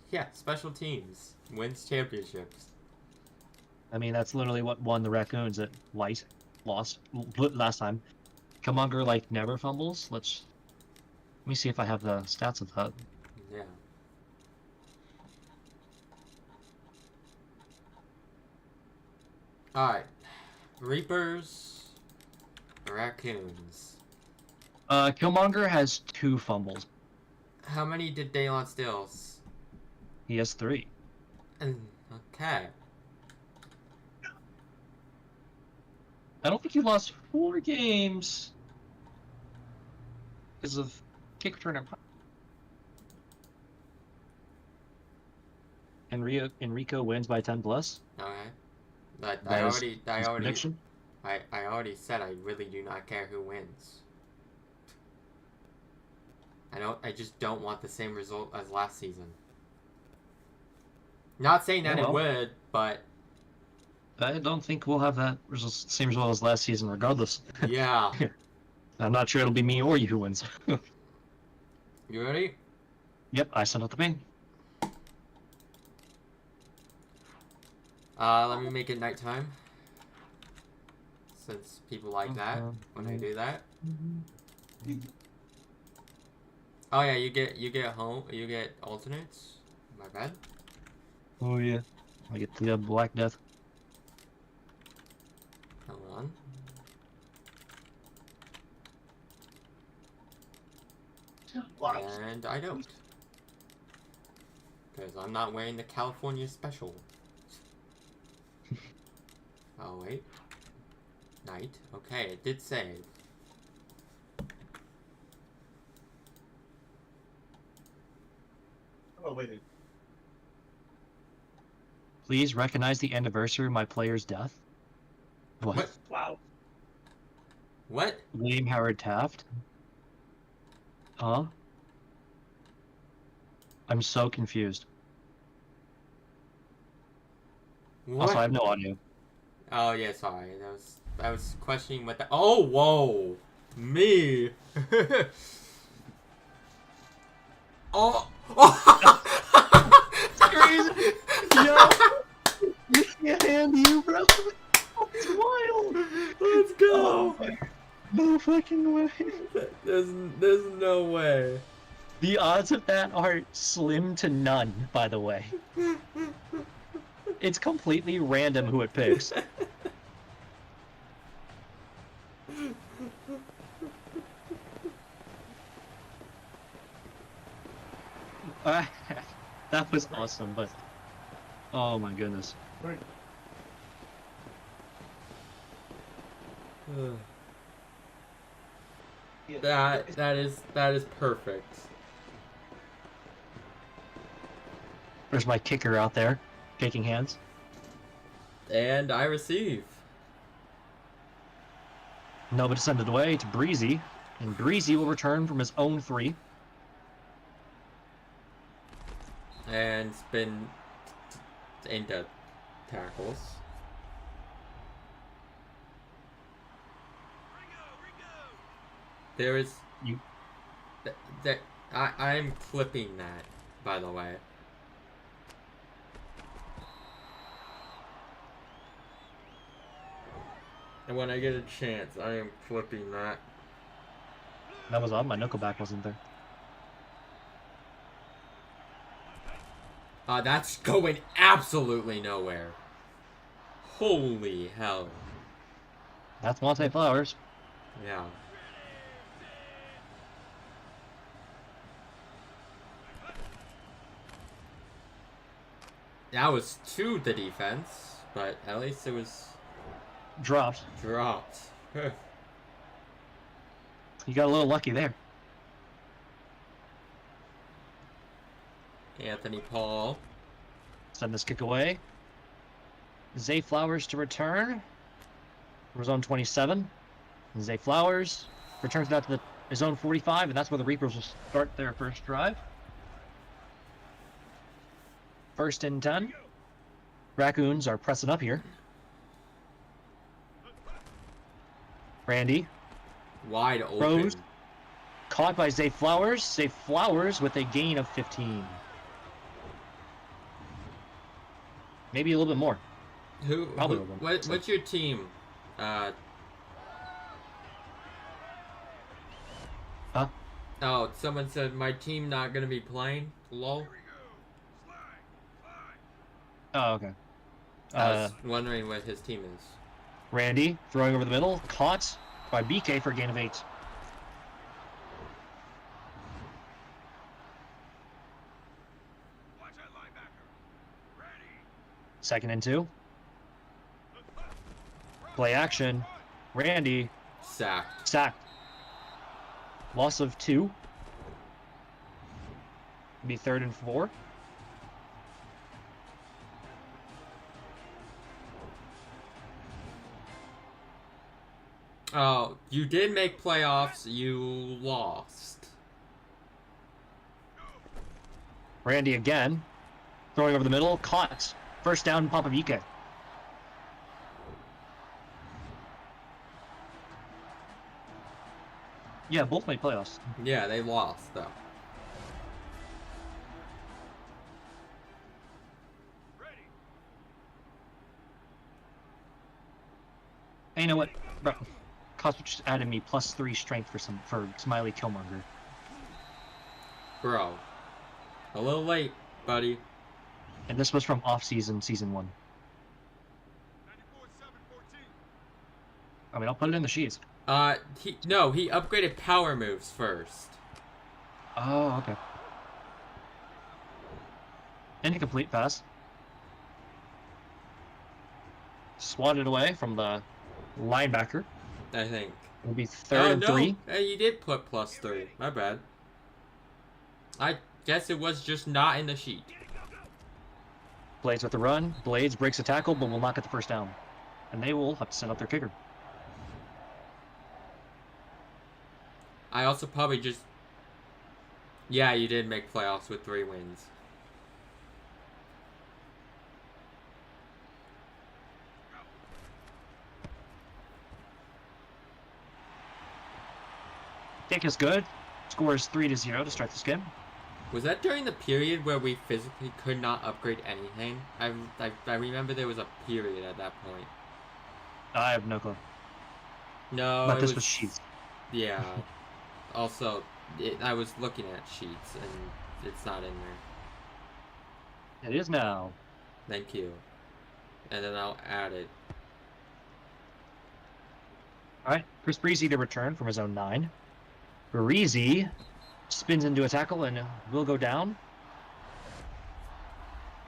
Yeah, special teams wins championships. I mean, that's literally what won the Raccoons at Light. Lost last time. Killmonger, like, never fumbles. Let me see if I have the stats of that. Yeah. Alright. Reapers. Raccoons. Killmonger has 2 fumbles. How many did Daylon steals? He has 3. Okay. I don't think he lost 4 games because of kick return and punt. Enrico wins by 10 plus. Okay. But That I is already his prediction. I already said I really do not care who wins. I just don't want the same result as last season. Not saying that Yeah, it well. would, but I don't think we'll have that same result as last season, regardless. yeah. I'm not sure it'll be me or you who wins. You ready? Yep, I sent out the ping. Let me make it nighttime. Since people like that when I do that. Oh yeah, you get home. You get alternates. My bad. Oh yeah. I get the Black Death. Hold on. And I don't. Because I'm not wearing the California special. Oh, wait. Night. Okay, it did save. Oh, wait. Please recognize the anniversary of my player's death. What? Wow. What? William Howard Taft? Huh? I'm so confused. What? Also, I have no audio. Oh, yeah, sorry. I was questioning what the... Oh, whoa! Me! Oh! Crazy! Yo! You can't hand you, bro! It's wild! Let's go! Oh, no fucking way. There's no way. The odds of that are slim to none, by the way. It's completely random who it picks. That was awesome, but... Oh my goodness. Right. That is perfect. There's my kicker out there, shaking hands. And I receive. No, but send it away to Breezy, and Breezy will return from his own 3. And spin into tackles. There is You. I'm clipping that, by the way. And when I get a chance, I am clipping that. That was on. My knuckleback wasn't there. That's going absolutely nowhere. Holy hell. That's Monte Flowers. Yeah. That was to the defense, but at least it was Dropped. dropped. You got a little lucky there. Anthony Paul. Send this kick away. Zay Flowers to return. From zone 27. Zay Flowers returns that to the zone 45, and that's where the Reapers will start their first drive. First and 10. Raccoons are pressing up here. Randy. Wide open. Rose. Caught by Zay Flowers. Zay Flowers with a gain of 15. Maybe a little bit more. Probably over. What's your team? Huh? Oh, someone said my team not gonna be playing. Lol. Oh, okay. I was wondering what his team is. Randy throwing over the middle. Caught by BK for a gain of 8. Watch that linebacker. Ready. Second and 2. Play action. Randy Sacked. sacked. Loss of 2. Be 3rd and 4. Oh, you did make playoffs. You lost. Randy again. Throwing over the middle. Caught. First down, Papavike. Yeah, both made playoffs. Yeah, they lost though. Ready. Hey, you know what? Bro, Cosmo just added me +3 strength for Smiley Killmonger. Bro. A little late, buddy. And this was from off-season, season 1. 94-7-14. I mean, I'll put it in the sheets. He upgraded power moves first. Oh, okay. Incomplete pass. Swatted away from the linebacker. I think. It'll be third and 3. Hey, you did put +3. My bad. I guess it was just not in the sheet. Blades with the run. Blades breaks a tackle, but will not get the first down. And they will have to send up their kicker. I also probably just... Yeah, you did make playoffs with 3 wins. Kick is good. Score is 3-0 to start this game. Was that during the period where we physically could not upgrade anything? I remember there was a period at that point. I have no clue. No, But this was sheets. Yeah. Also, I was looking at sheets, and it's not in there. It is now. Thank you. And then I'll add it. Alright, Chris Breezy to return from his own 9. Breezy spins into a tackle and will go down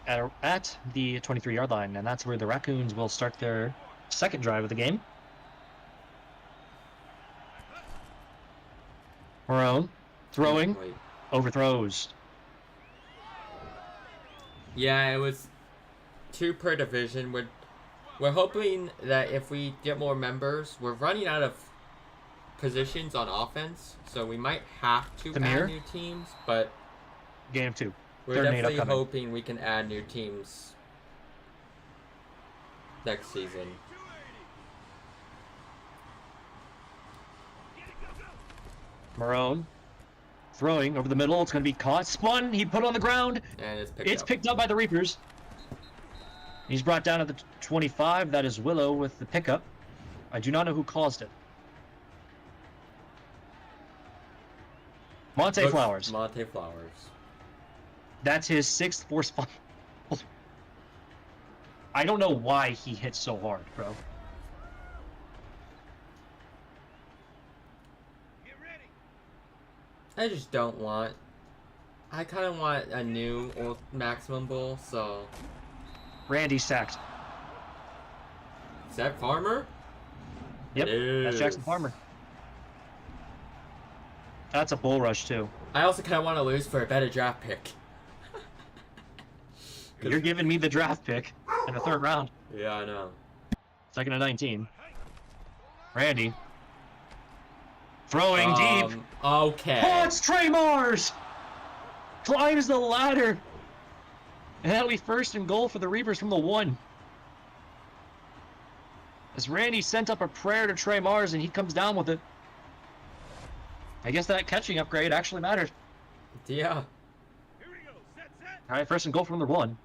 at the 23-yard line, and that's where the Raccoons will start their second drive of the game. Marone throwing, Wait. overthrows. Yeah, it was 2 per division. We're hoping that if we get more members, we're running out of positions on offense, so we might have to add new teams, but Game 2. we're Third and 8 definitely upcoming. hoping we can add new teams next season. 280. Marone throwing over the middle. It's going to be caught. Spun. He put on the ground. And it's picked It's up. picked up by the Reapers. He's brought down at the 25. That is Willow with the pickup. I do not know who caused it. Monte Flowers. Monte Flowers. That's his 6th force fumble. I don't know why he hit so hard, bro. Get ready. I just don't want... I kind of want a new old Maximum Bowl, so... Randy sacked. Is that Farmer? Yep, It that's Jackson is. Farmer. That's a bull rush, too. I also kind of want to lose for a better draft pick. You're giving me the draft pick in the 3rd round. Yeah, I know. 2nd and 19. Randy. Throwing deep. Okay. Oh, it's Trey Mars! Climbs the ladder. And that'll be 1st and goal for the Reapers from the 1. As Randy sent up a prayer to Trey Mars and he comes down with it. I guess that catching upgrade actually mattered. Yeah. Here we go. Set, set. Alright, 1st and goal from the 1.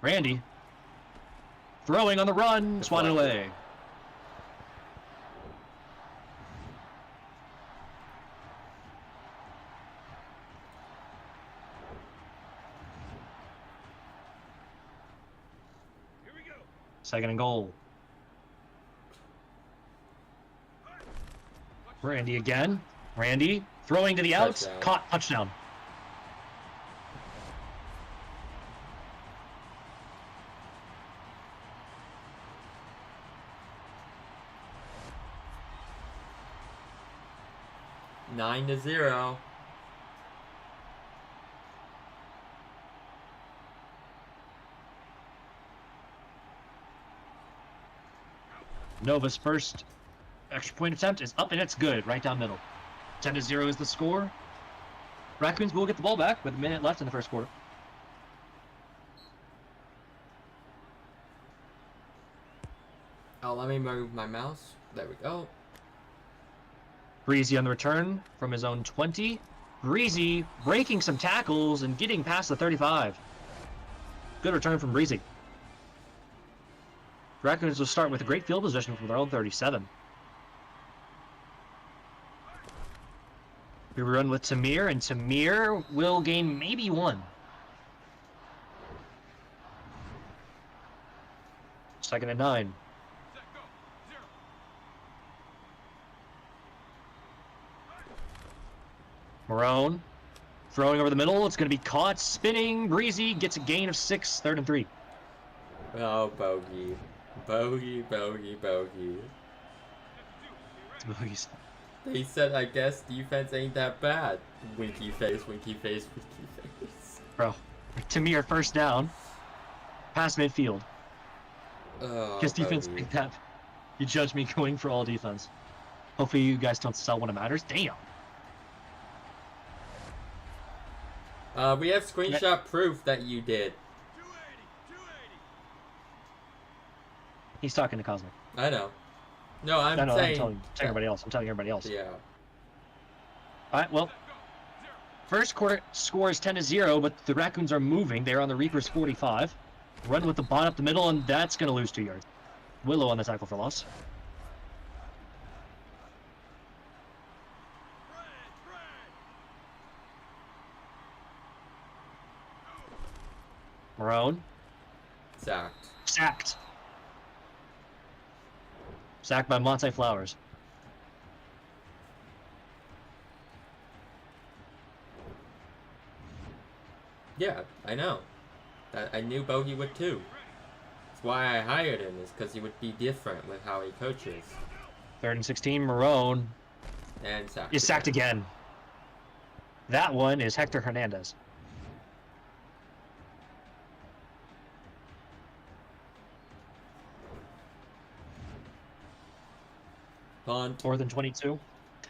Randy. Throwing on the run. Swatted away. Here we go. 2nd and goal. Randy again. Randy throwing to the outs. Touchdown. Caught. Touchdown. 9-0. Nova's first extra point attempt is up and it's good. Right down middle. 10-0 is the score. Raccoons will get the ball back with a minute left in the 1st quarter. Oh, let me move my mouse. There we go. Breezy on the return from his own 20. Breezy breaking some tackles and getting past the 35. Good return from Breezy. Raccoons will start with a great field position from their own 37. We run with Tamir, and Tamir will gain maybe 1. Second and 9. Marone throwing over the middle. It's going to be caught. Spinning. Breezy gets a gain of 6. 3rd and 3. Oh, bogey. Bogey, bogey, bogey. It's Boogie's. He said, I guess defense ain't that bad. Winky face, winky face, winky face. Bro, Tamir first down. Past midfield. Oh, Because defense bogey. ain't that. You judge me going for all defense. Hopefully you guys don't sell when it matters. Damn. We have screenshot proof that you did. 280, 280. He's talking to Cosmic. I know. No, I'm I'm saying... telling everybody else. I'm telling everybody else. Yeah. All right, well, first quarter score is 10-0, but the Raccoons are moving. They're on the Reapers 45. Run with the ball up the middle, and that's going to lose 2 yards. Willow on the tackle for loss. Marone. Sacked. Sacked. Sacked by Monte Flowers. Yeah, I know. I knew Bogey would too. That's why I hired him, is because he would be different with how he coaches. 3rd and 16, Marone And sacked. is sacked again. That one is Hector Hernandez. Punt. 4th and 22.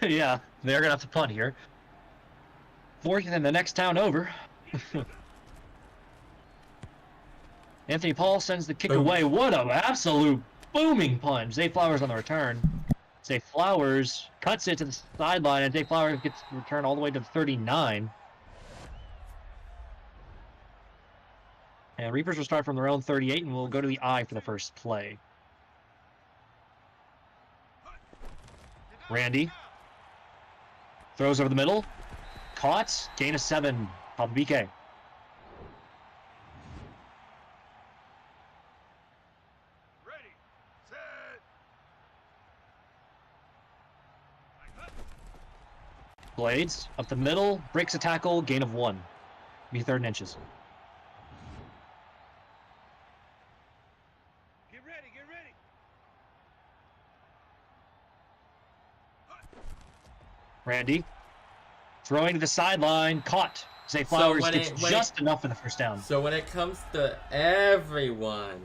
Yeah, they're going to have to punt here. 4th in the next town over. Anthony Paul sends the kick Boom. away. What an absolute booming punch. Zay Flowers on the return. Zay Flowers cuts it to the sideline, and Zay Flowers gets the return all the way to 39. And Reapers will start from their own 38, and we'll go to the I for the first play. Randy throws over the middle. Caught. Gain of 7. Papa BK. Ready, set. Blades up the middle. Breaks a tackle. Gain of 1. Be 3rd and inches. Get ready, get ready. Randy throwing to the sideline. Caught. Zay Flowers when gets it- just enough for the first down. So when it comes to everyone,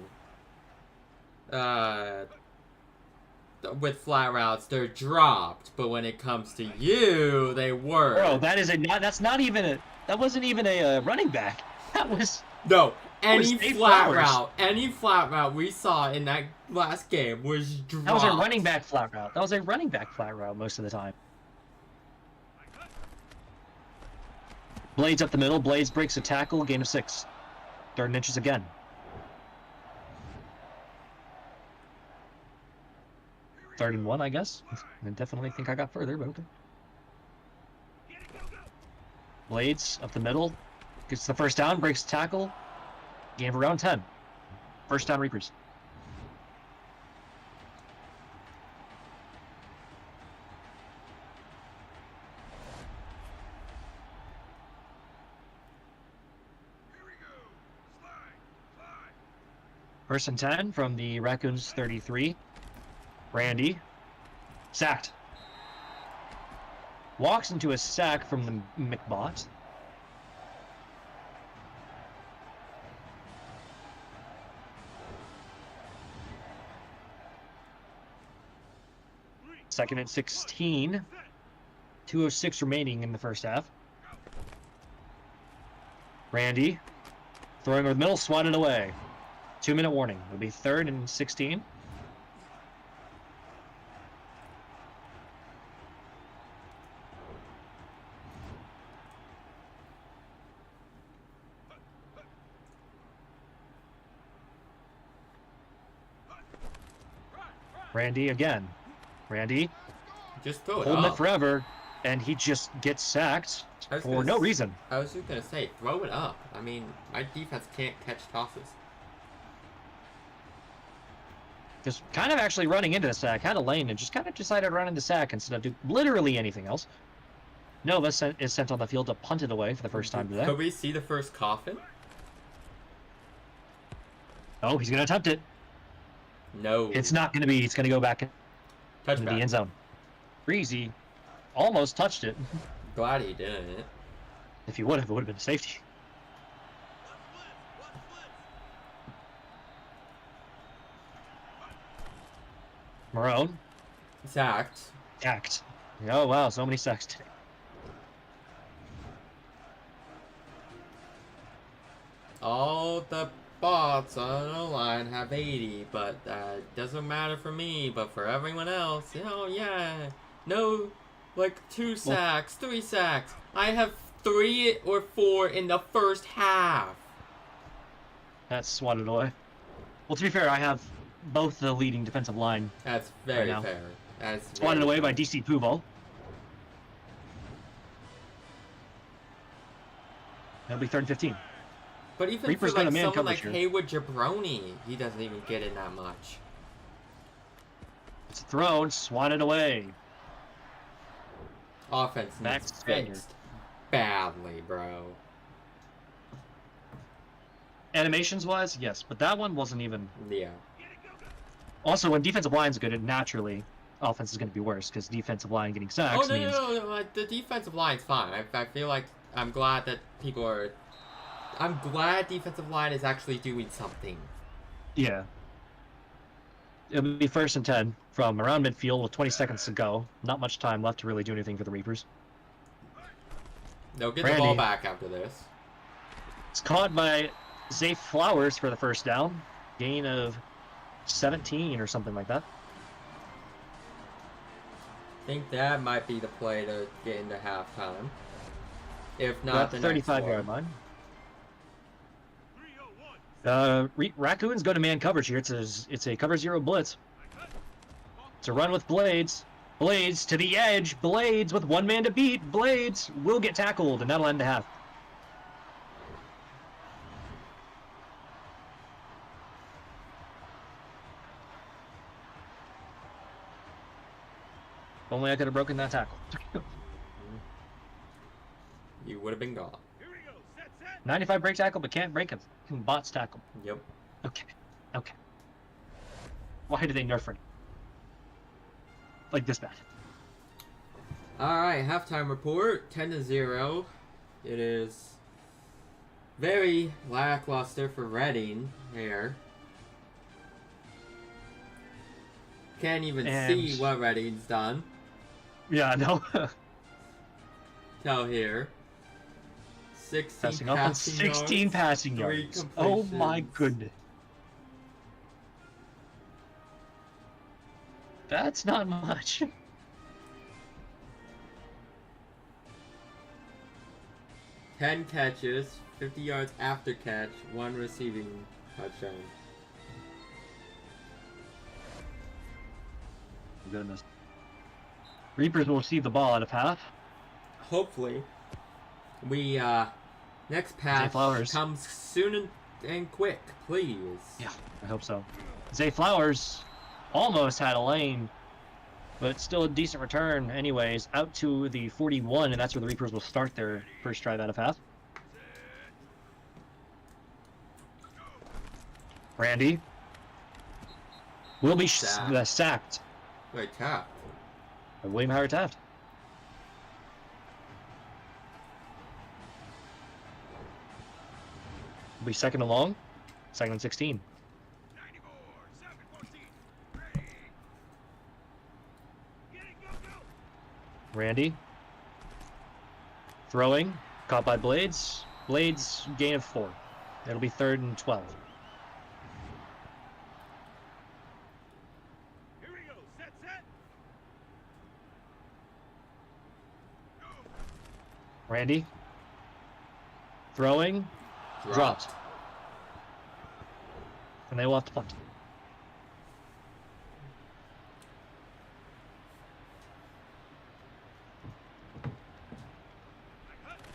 with flat routes, they're dropped. But when it comes to you, they were. Bro, that wasn't even a running back. That was No, any Zay flat Flowers. route we saw in that last game was dropped. That was a running back flat route. That was a running back flat route most of the time. Blades up the middle. Blades breaks a tackle. Gain of 6. 3rd and inches again. Third and 1, I guess. I definitely think I got further, but okay. Blades up the middle. Gets the first down. Breaks the tackle. Gain of around 10. First down Reapers. Here we go. Slide, slide. First and 10 from the Raccoons 33. Randy. Sacked. Walks into a sack from the McBot. Second and 16. 2:06 remaining in the first half. Randy. Throwing over the middle, swatted away. 2-minute warning. It'll be 3rd and 16. Randy again. Randy Just throw it holding it up. forever. and he just gets sacked I was for gonna no s- reason. I was just gonna say, throw it up. I mean, my defense can't catch tosses. Just kind of actually running into the sack, had a lane, and just kind of decided to run into the sack instead of do literally anything else. Nova is sent on the field to punt it away for the first time today. Could we see the first coffin? Oh, he's going to attempt it. No. It's not going to be. It's going to go back into the Touchback. end zone. Breezy almost touched it. Glad he didn't. If he would have, it would have been a safety. Marone. Sacked. Sacked. Oh, wow. So many sacks today. All the bots on the line have 80, but that doesn't matter for me, but for everyone else, oh yeah. No, like 2 sacks, 3 sacks. I have 3 or 4 in the first half. That's swatted away. Well, to be fair, I have both the leading defensive line. That's very Right now. fair. That's Swatted very away by fair. DC Puvo. That'll be 3rd and 15. But even Reaper's for got like a man someone like coverage here. Haywood Jabroni, he doesn't even get in that much. It's thrown, swatted away. Offense Max needs Spaniard. fixed badly, bro. Animations-wise, yes, but that one wasn't even... Yeah. Also, when defensive line's good, it naturally, offense is going to be worse, because defensive line getting sacks Oh no, means... no, like, the defensive line's fine. I feel like I'm glad that people are. I'm glad defensive line is actually doing something. Yeah. It'll be 1st and 10 from around midfield with 20 seconds to go. Not much time left to really do anything for the Reapers. They'll get the Randy. ball back after this. It's caught by Zay Flowers for the first down. Gain of 17 or something like that. I think that might be the play to get into halftime. If Not not, the the next 35-yard one. line. Raccoons go to man coverage here. It's a cover 0 blitz. It's a run with Blades. Blades to the edge. Blades with 1 man to beat. Blades will get tackled, and that'll end the half. If only I could have broken that tackle. You would have been gone. Here we go. Set. 95 break tackle, but can't break a bots tackle. Yep. Okay. Okay. Why do they nerf it? Like this bad. Alright, halftime report 10-0. It is very lackluster for Reading here. Can't even see what Reading's done. Yeah, no. Tell here. 16 Passing offense, 16 yards, passing 3 yards. Oh my completions. goodness. That's not much. Ten catches, 50 yards after catch, 1 receiving touchdown. Goodness. Reapers will receive the ball out of half. Hopefully, we next pass Flowers. comes soon and quick, please. Yeah, I hope so. Zay Flowers almost had a lane, but still a decent return anyways, out to the 41, and that's where the Reapers will start their first drive out of half. Randy will be sacked Wait, tap. by William Howard Taft. Will be 2nd and long, 2nd and 16. 94. 7-14. Ready. Get it. Go. Randy throwing, caught by Blades. Blades gain of 4. It'll be 3rd and 12. Here we go. Set. Go. Randy throwing, dropped. And they will have to punt.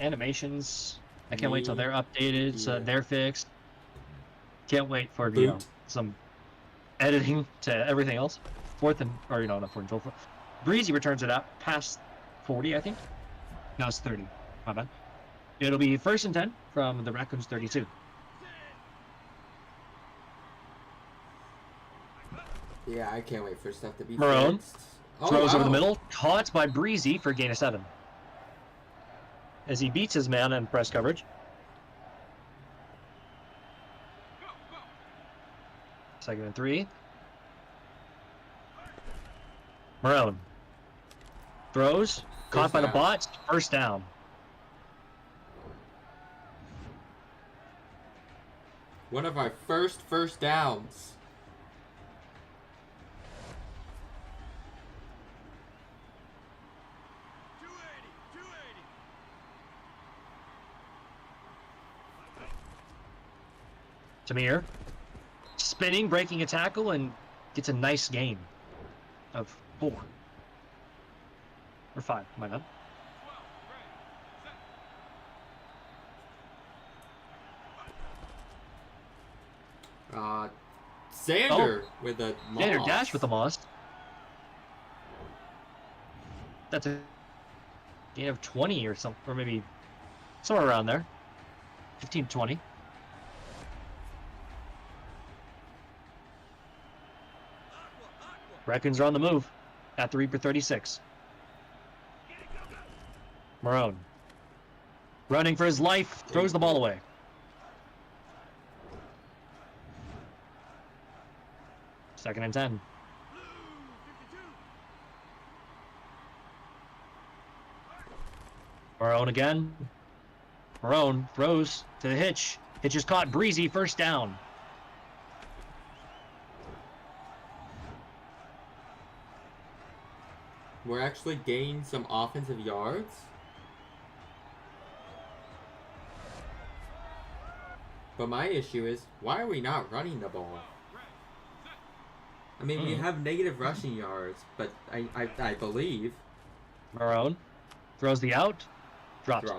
animations. I can't wait till they're updated, so Yeah. they're fixed. Can't wait for Boot. some editing to everything else. Not 4th and 12. Breezy returns it out past 40, I think. No, it's 30. My bad. It'll be 1st and 10 from the Raccoons 32. Yeah, I can't wait for stuff to be Marone fixed. throws over the wow. middle, caught by Breezy for a gain of 7. As he beats his man in press coverage. 2nd and 3. Marone throws, caught by the down. bot, 1st down. One of our first downs. Tamir spinning, breaking a tackle, and gets a nice gain of 4. Or 5, my bad. Xander with a loss. Xander dash with the loss. That's a gain of 20 or something, or maybe somewhere around there. 15 20. Raccoons are on the move at the Reaper 36. Marone running for his life, throws the ball away. Second and 10. Marone again. Marone throws to the hitch. Hitch is caught. Breezy, 1st down. We're actually gaining some offensive yards. But my issue is, why are we not running the ball? I mean, we have negative rushing yards, but I believe... Marone throws the out. Dropped.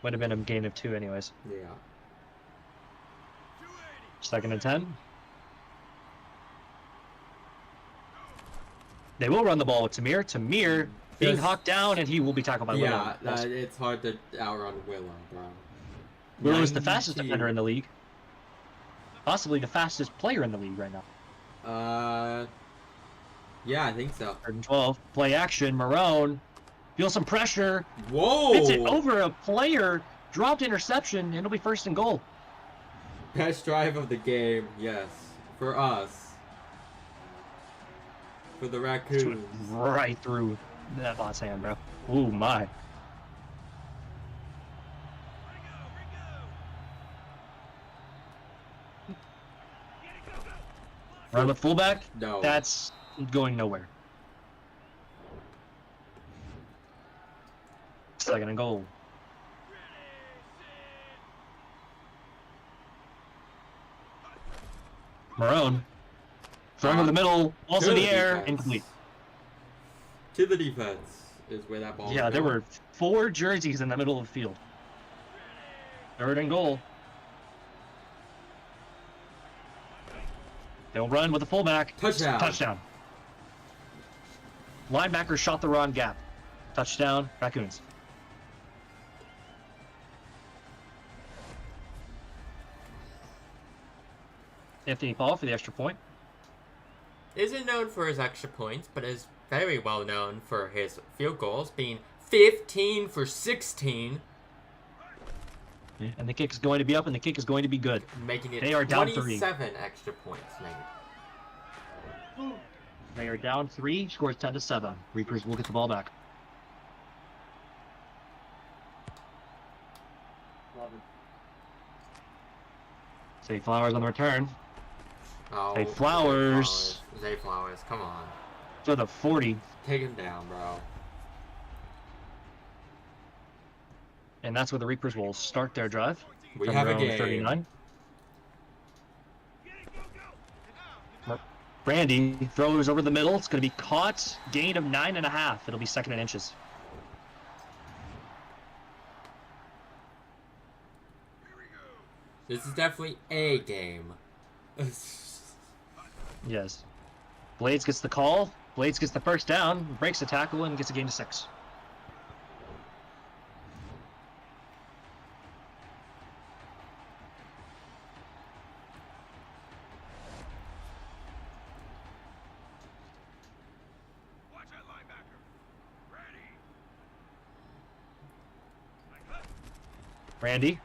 Would have been a gain of 2 anyways. Yeah. 2nd and 10. They will run the ball with Tamir. Tamir being hawked down, and he will be tackled by Willow. Yeah, it's hard to outrun Willow, bro. Willow is the fastest defender in the league. Possibly the fastest player in the league right now. Yeah, I think so. 3rd and 12. Play action. Marone feels some pressure. Whoa! Hits it over a player. Dropped interception, and it'll be 1st and goal. Best drive of the game, yes. For us. For the Raccoons. Right through that bot's hand, bro. Ooh, my. Run with fullback? No. That's going nowhere. 2nd and goal. Marone. Thrown in the middle. Balls in the air. defense. Incomplete. To the defense is where that ball Yeah, was there going. were 4 jerseys in the middle of the field. 3rd and goal. They'll run with the fullback. Touchdown. Touchdown. Linebacker shot the wrong gap. Touchdown, Raccoons. Anthony Paul for the extra point. Isn't known for his extra points, but is very well known for his field goals, being 15 for 16. And the kick is going to be up, and the kick is going to be good. Making it They are down 27 extra points made. They are down 3, scores 10-7. Reapers will get the ball back. Zay Flowers on the return. Oh, Zay Flowers. Zay Flowers, come on. For the 40. Take him down, bro. And that's where the Reapers will start their drive. We from have a their own game. 39. Brandy throws over the middle. It's going to be caught. Gain of 9.5. It'll be 2nd and inches. This is definitely a game. Yes. Blades gets the call. Blades gets the first down, breaks the tackle, and gets a gain of 6. Watch that linebacker. Ready. Randy.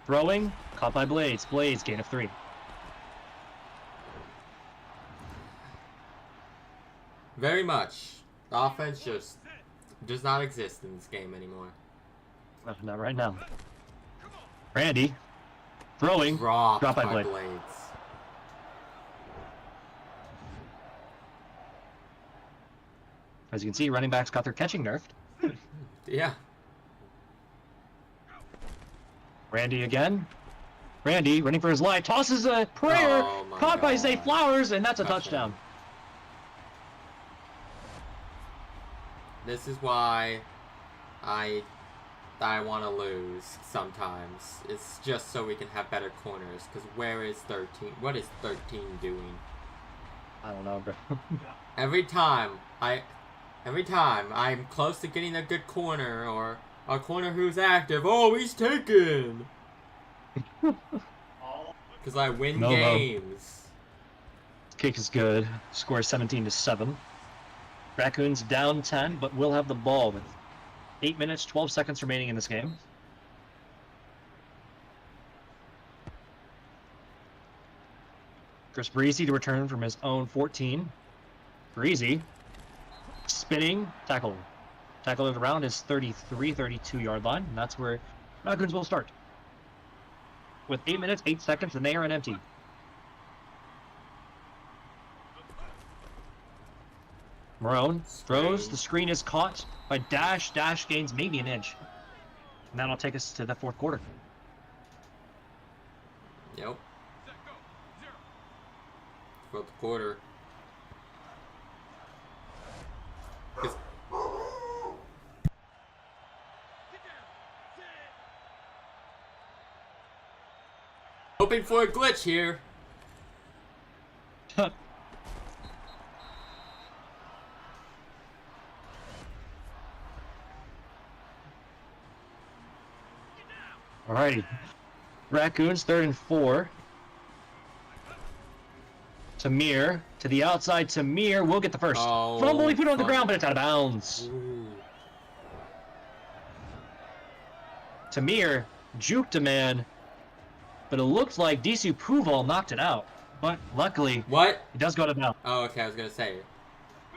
Throwing. Caught by Blades. Blades, gain of 3. Very much. The offense just does not exist in this game anymore. Not right now. Randy. Throwing. Dropped Dropped by by Blades. Blades. As you can see, running backs got their catching nerfed. Yeah. Randy again. Randy running for his life. Tosses a prayer. Oh my Caught by God. Zay Flowers, and that's a Touchdown. touchdown. This is why I want to lose sometimes. It's just so we can have better corners. Because where is 13? What is 13 doing? I don't know, bro. Every time I'm close to getting a good corner or a corner who's active, oh, he's taken. Because I win No, games. Kick is good. Score 17-7. Raccoons down 10, but will have the ball with 8 minutes, 12 seconds remaining in this game. Chris Breezy to return from his own 14. Breezy spinning, tackle. Tackle of the round is 32 yard line, and that's where Raccoons will start. With 8 minutes, 8 seconds, and they are an empty. Marone throws. The screen is caught by Dash. Dash gains maybe an inch. And that'll take us to the 4th quarter. Yep. Fourth quarter. Hoping for a glitch here. Alrighty. Raccoons, 3rd and 4. Tamir to the outside. Tamir will get the first. Oh, Fumble, he put it on the fun. ground, but it's out of bounds. Ooh. Tamir juked a man, but it looked like Disu Puval knocked it out. But luckily, What? it does go to bounds. Oh, okay, I was gonna say.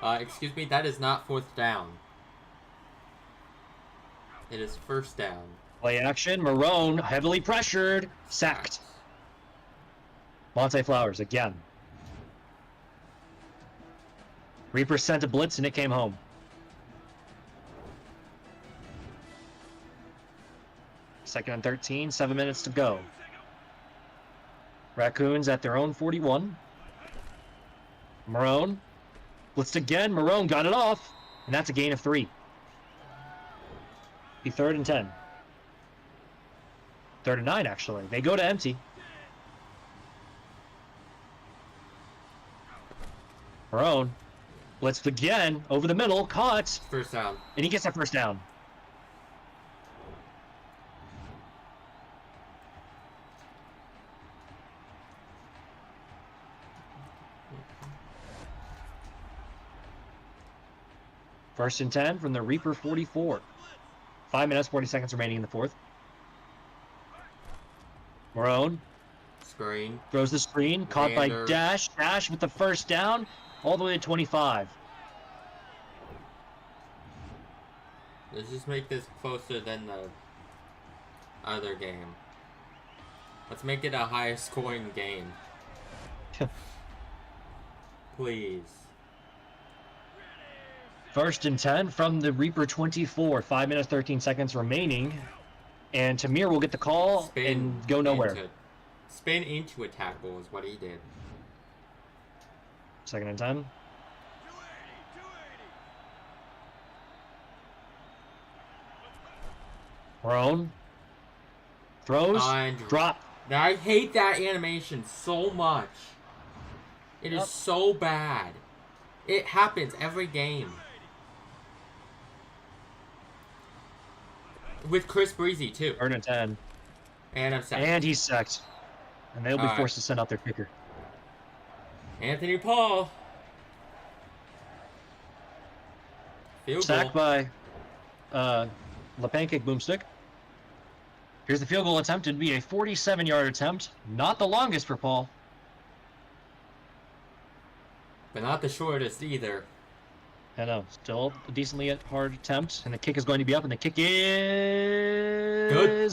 Excuse me, that is not 4th down. It is 1st down. Play action. Marone heavily pressured. Sacked. Monte Flowers again. Reaper sent a blitz and it came home. Second and 13, 7 minutes to go. Raccoons at their own 41. Marone blitzed again. Marone got it off, and that's a gain of 3. Be 3rd and 10. 3rd and 9, actually. They go to empty. Marone blitzed again over the middle, caught, 1st down. and he gets that 1st down. First and 10 from the Reaper 44. 5 minutes, 40 seconds remaining in the 4th. Marone Screen. throws the screen, caught by Vander. Dash. Dash with the 1st down, all the way to 25. Let's just make this closer than the other game. Let's make it a higher scoring game. Please. First and 10 from the Reaper 24. 5 minutes, 13 seconds remaining. And Tamir will get the call and go nowhere. Spin into a tackle is what he did. Second and 10. 280. Marone throws, And drop. I hate that animation so much. It is Yep. so bad. It happens every game. With Chris Breezy, too. 3rd and 10. And I'm sacked. And he's sacked. And they'll be All right. forced to send out their kicker. Anthony Paul. Field Sacked goal. by the pancake boomstick. Here's the field goal attempt. It'd be a 47-yard attempt. Not the longest for Paul. But not the shortest either. I know. Still a decently hard attempt. And the kick is going to be up. And the kick is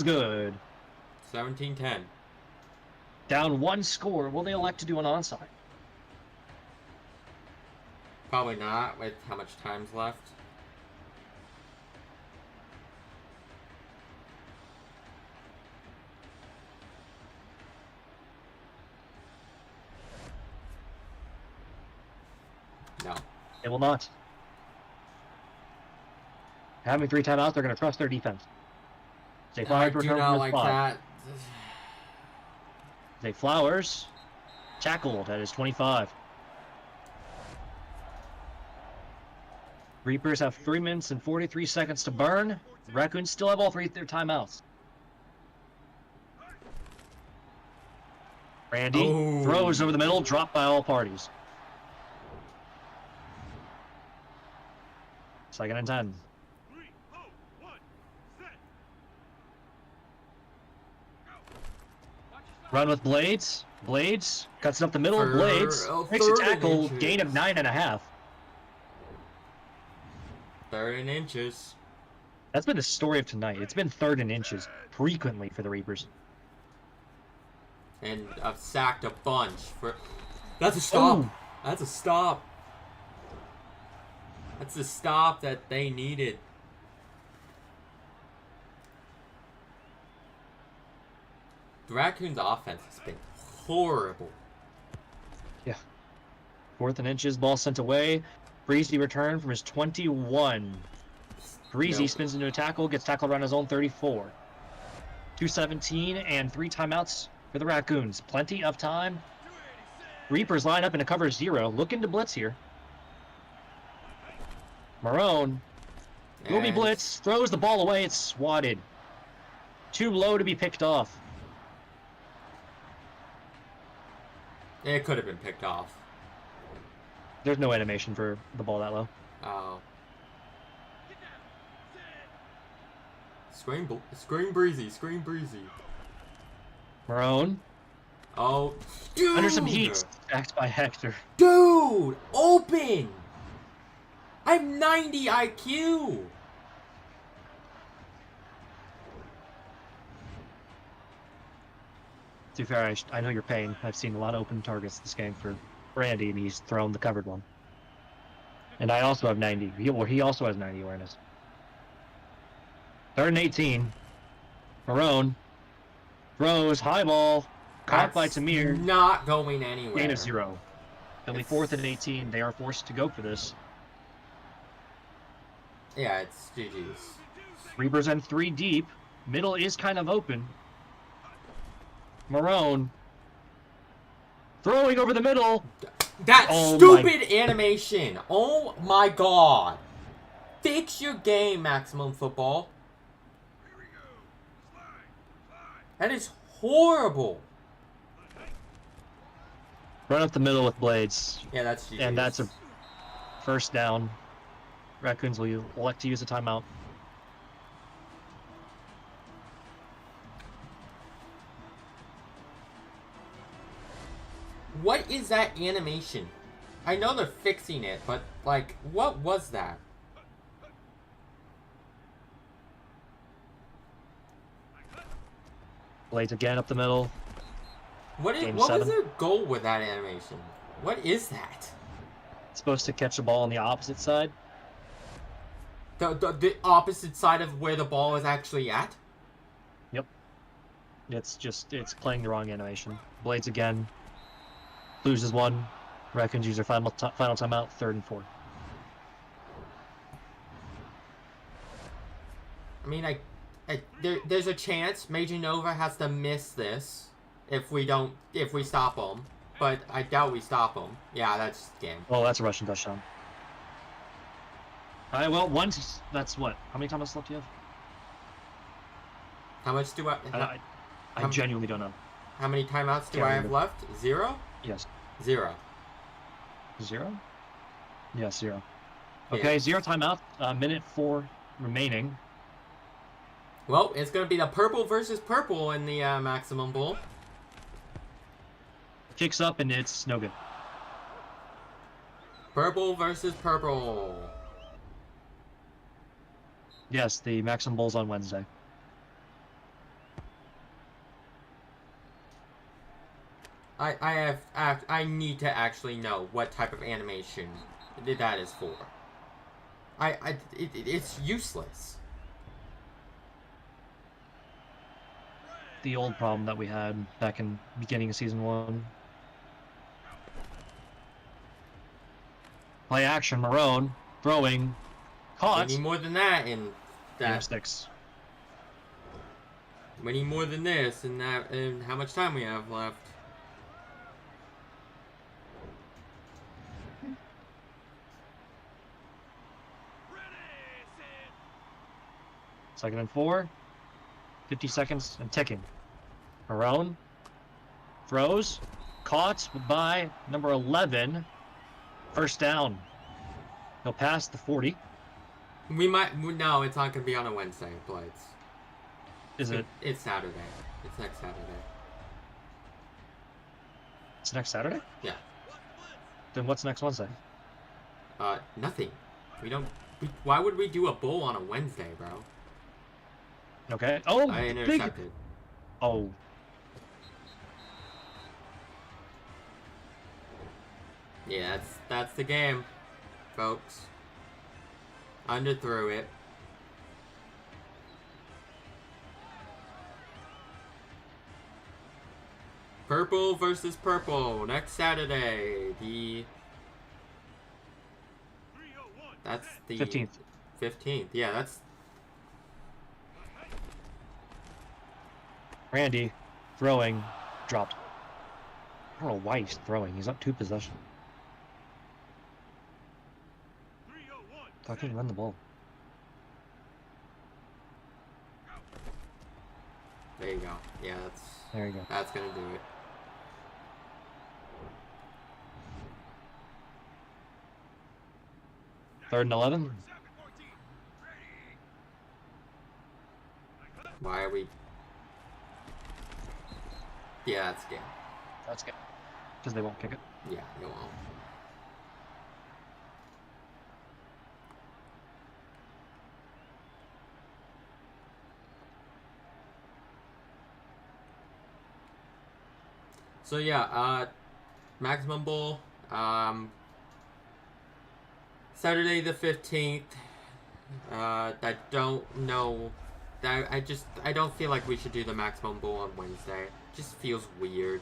good. 17-10. Down 1 score. Will they elect to do an onside? Probably not with how much time's left. No. They will not. Having 3 timeouts, they're going to trust their defense. Zay I Flowers do return not from the like spot. that. Zay Flowers tackled at his 25. Reapers have 3 minutes and 43 seconds to burn. Raccoons still have all 3 of their timeouts. Randy throws over the middle, dropped by all parties. 2nd and 10. 3, 2, 1, set. Run with Blades. Blades cuts it up the middle. For Blades a makes a 3rd and tackle. inches. Gain of 9.5. 3rd and inches. That's been the story of tonight. It's been 3rd and inches frequently for the Reapers. And I've sacked a bunch for. That's a stop. Ooh. That's a stop. That's the stop that they needed. The Raccoons' offense has been horrible. Yeah. 4th and inches. Ball sent away. Breezy returned from his 21. Breezy Nope. spins into a tackle. Gets tackled around his own 34. 2:17 and 3 timeouts for the Raccoons. Plenty of time. Reapers line up in a cover 0. Looking to blitz here. Marone will be And blitz. Throws the ball away. It's swatted. Too low to be picked off. It could have been picked off. There's no animation for the ball that low. Oh. Screen breezy. Screen breezy. Marone Oh. Dude! under some heat. Sacked by Hector. Dude! Open! I have 90 IQ! To be fair, I know your pain. I've seen a lot of open targets this game for Randy, and he's thrown the covered one. And I also have 90. He also has 90 awareness. 3rd and 18. Marone throws high ball. Caught by That's Tamir. Not going anywhere. Gain of 0. Only It's- 4th and 18. They are forced to go for this. Yeah, it's GG's. Reapers in 3 deep. Middle is kind of open. Marone throwing over the middle. That Oh stupid animation! Oh my god! Fix your game, Maximum Football. Here we go. Slide. That is horrible. Run up the middle with Blades. Yeah, that's GG's. And that's a first down. Raccoons will elect to use a timeout. What is that animation? I know they're fixing it, but, like, what was that? Blades again up the middle. What Game was 7. their goal with that animation? What is that? It's supposed to catch the ball on the opposite side. The opposite side of where the ball is actually at? Yep. It's playing the wrong animation. Blades again. Loses 1. Raccoons use their final timeout. 3rd and 4. I mean, there's a chance Major Nova has to miss this. if we stop them. But I doubt we stop them. Yeah, that's game. Oh, that's a Russian touchdown. All right, well, that's what? How many timeouts left do you have? How much do I genuinely don't know. How many timeouts do Can't I have remember. left? 0? Yes. 0. 0? Yes, 0. Yeah. Okay, 0 timeout. Minute 4 remaining. Well, it's going to be the purple versus purple in the Maximum Bowl. Kicks up, and it's no good. Purple versus purple. Yes, the Maximum Bowl's on Wednesday. I need to actually know what type of animation that is for. It's useless. The old problem that we had back in beginning of season 1. Play action, Marone, throwing, caught. We need more than that in that. Sticks. We need more than this and that. And how much time we have left? Second and 4. 50 seconds and ticking. Marone throws, caught by number 11. First down. He'll pass the 40. We might. No, it's not going to be on a Wednesday, Blades. Is it? It's Saturday. It's next Saturday. It's next Saturday? Yeah. Then what's next Wednesday? Nothing. We don't. Why would we do a bowl on a Wednesday, bro? Okay. Oh, I big. intercepted. Oh. Yeah, that's the game, folks. Underthrew it. Purple versus purple next Saturday. That's the 15th. 15th. Yeah, that's. Randy throwing, dropped. I don't know why he's throwing. He's up 2 possessions. Fucking run the ball. There you go. Yeah, There you go. that's gonna do it. Third and 11. Why are we? Yeah, that's good. That's good. Because they won't kick it. Yeah, it won't. So yeah, Maximum Bowl, Saturday the 15th. I don't know. I don't feel like we should do the Maximum Bowl on Wednesday. It just feels weird.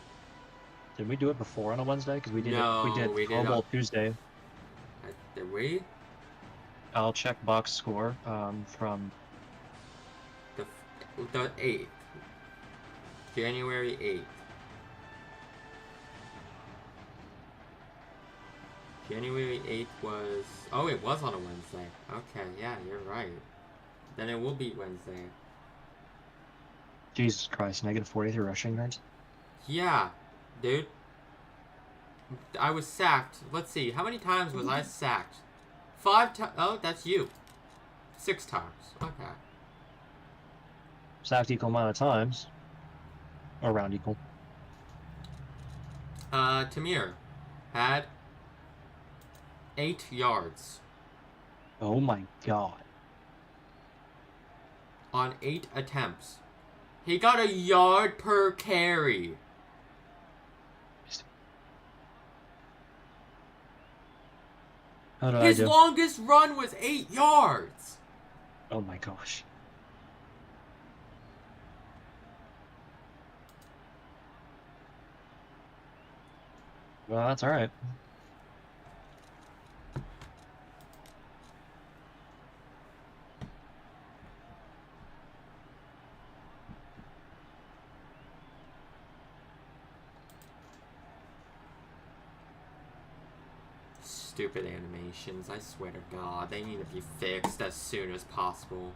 Did we do it before on a Wednesday? Because we did No, we did we Pro did Bowl Tuesday. Did we? I'll check box score from The 8th. January 8th. January 8th was... Oh, it was on a Wednesday. Okay, yeah, you're right. Then it will be Wednesday. Jesus Christ, negative 43 rushing yards. Yeah, dude. I was sacked. Let's see, how many times was I sacked? 5 times. Oh, that's you. 6 times. Okay. Sacked equal amount of times. Or around equal. Tamir had 8 yards Oh my god. on 8 attempts. He got a yard per carry. How did His I do? longest run was 8 yards. Oh my gosh. Well, that's alright. stupid animations, I swear to God, they need to be fixed as soon as possible.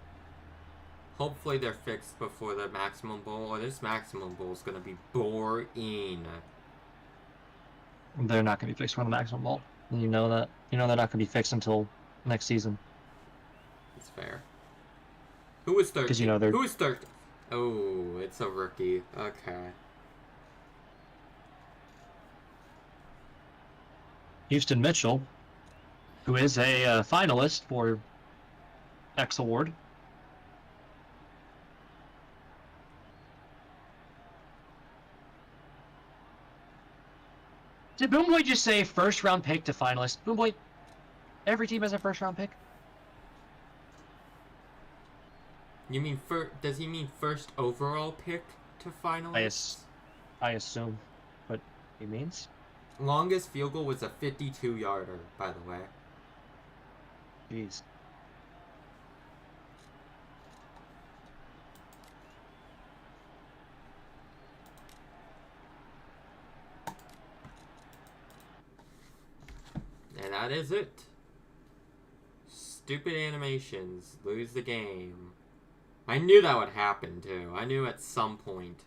Hopefully they're fixed before the Maximum Bowl, or this Maximum Bowl is gonna be boring. They're not going to be fixed for the Maximum Bowl. And you know that. You know they're not going to be fixed until next season. That's fair. Who was 13? Because, you know, they're... Who was 13? Oh, it's a rookie. Okay. Houston Mitchell, who is a finalist for X Award. Did Boom Boy just say first round pick to finalist? Boom Boy, every team has a first round pick? You mean does he mean first overall pick to finalists? I assume what he means. Longest field goal was a 52-yarder, by the way. Jeez. And that is it. Stupid animations. Lose the game. I knew that would happen, too. I knew at some point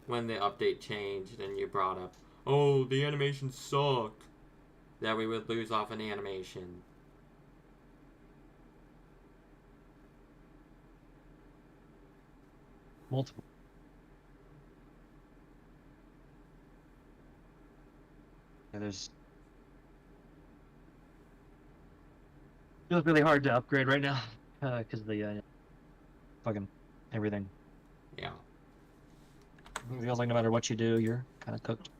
when the update changed and you brought up, oh, the animation sucked, that we would lose off an animation. Multiple. Yeah, there's... Feels really hard to upgrade right now because of the fucking everything. Yeah. It feels like no matter what you do, you're kind of cooked.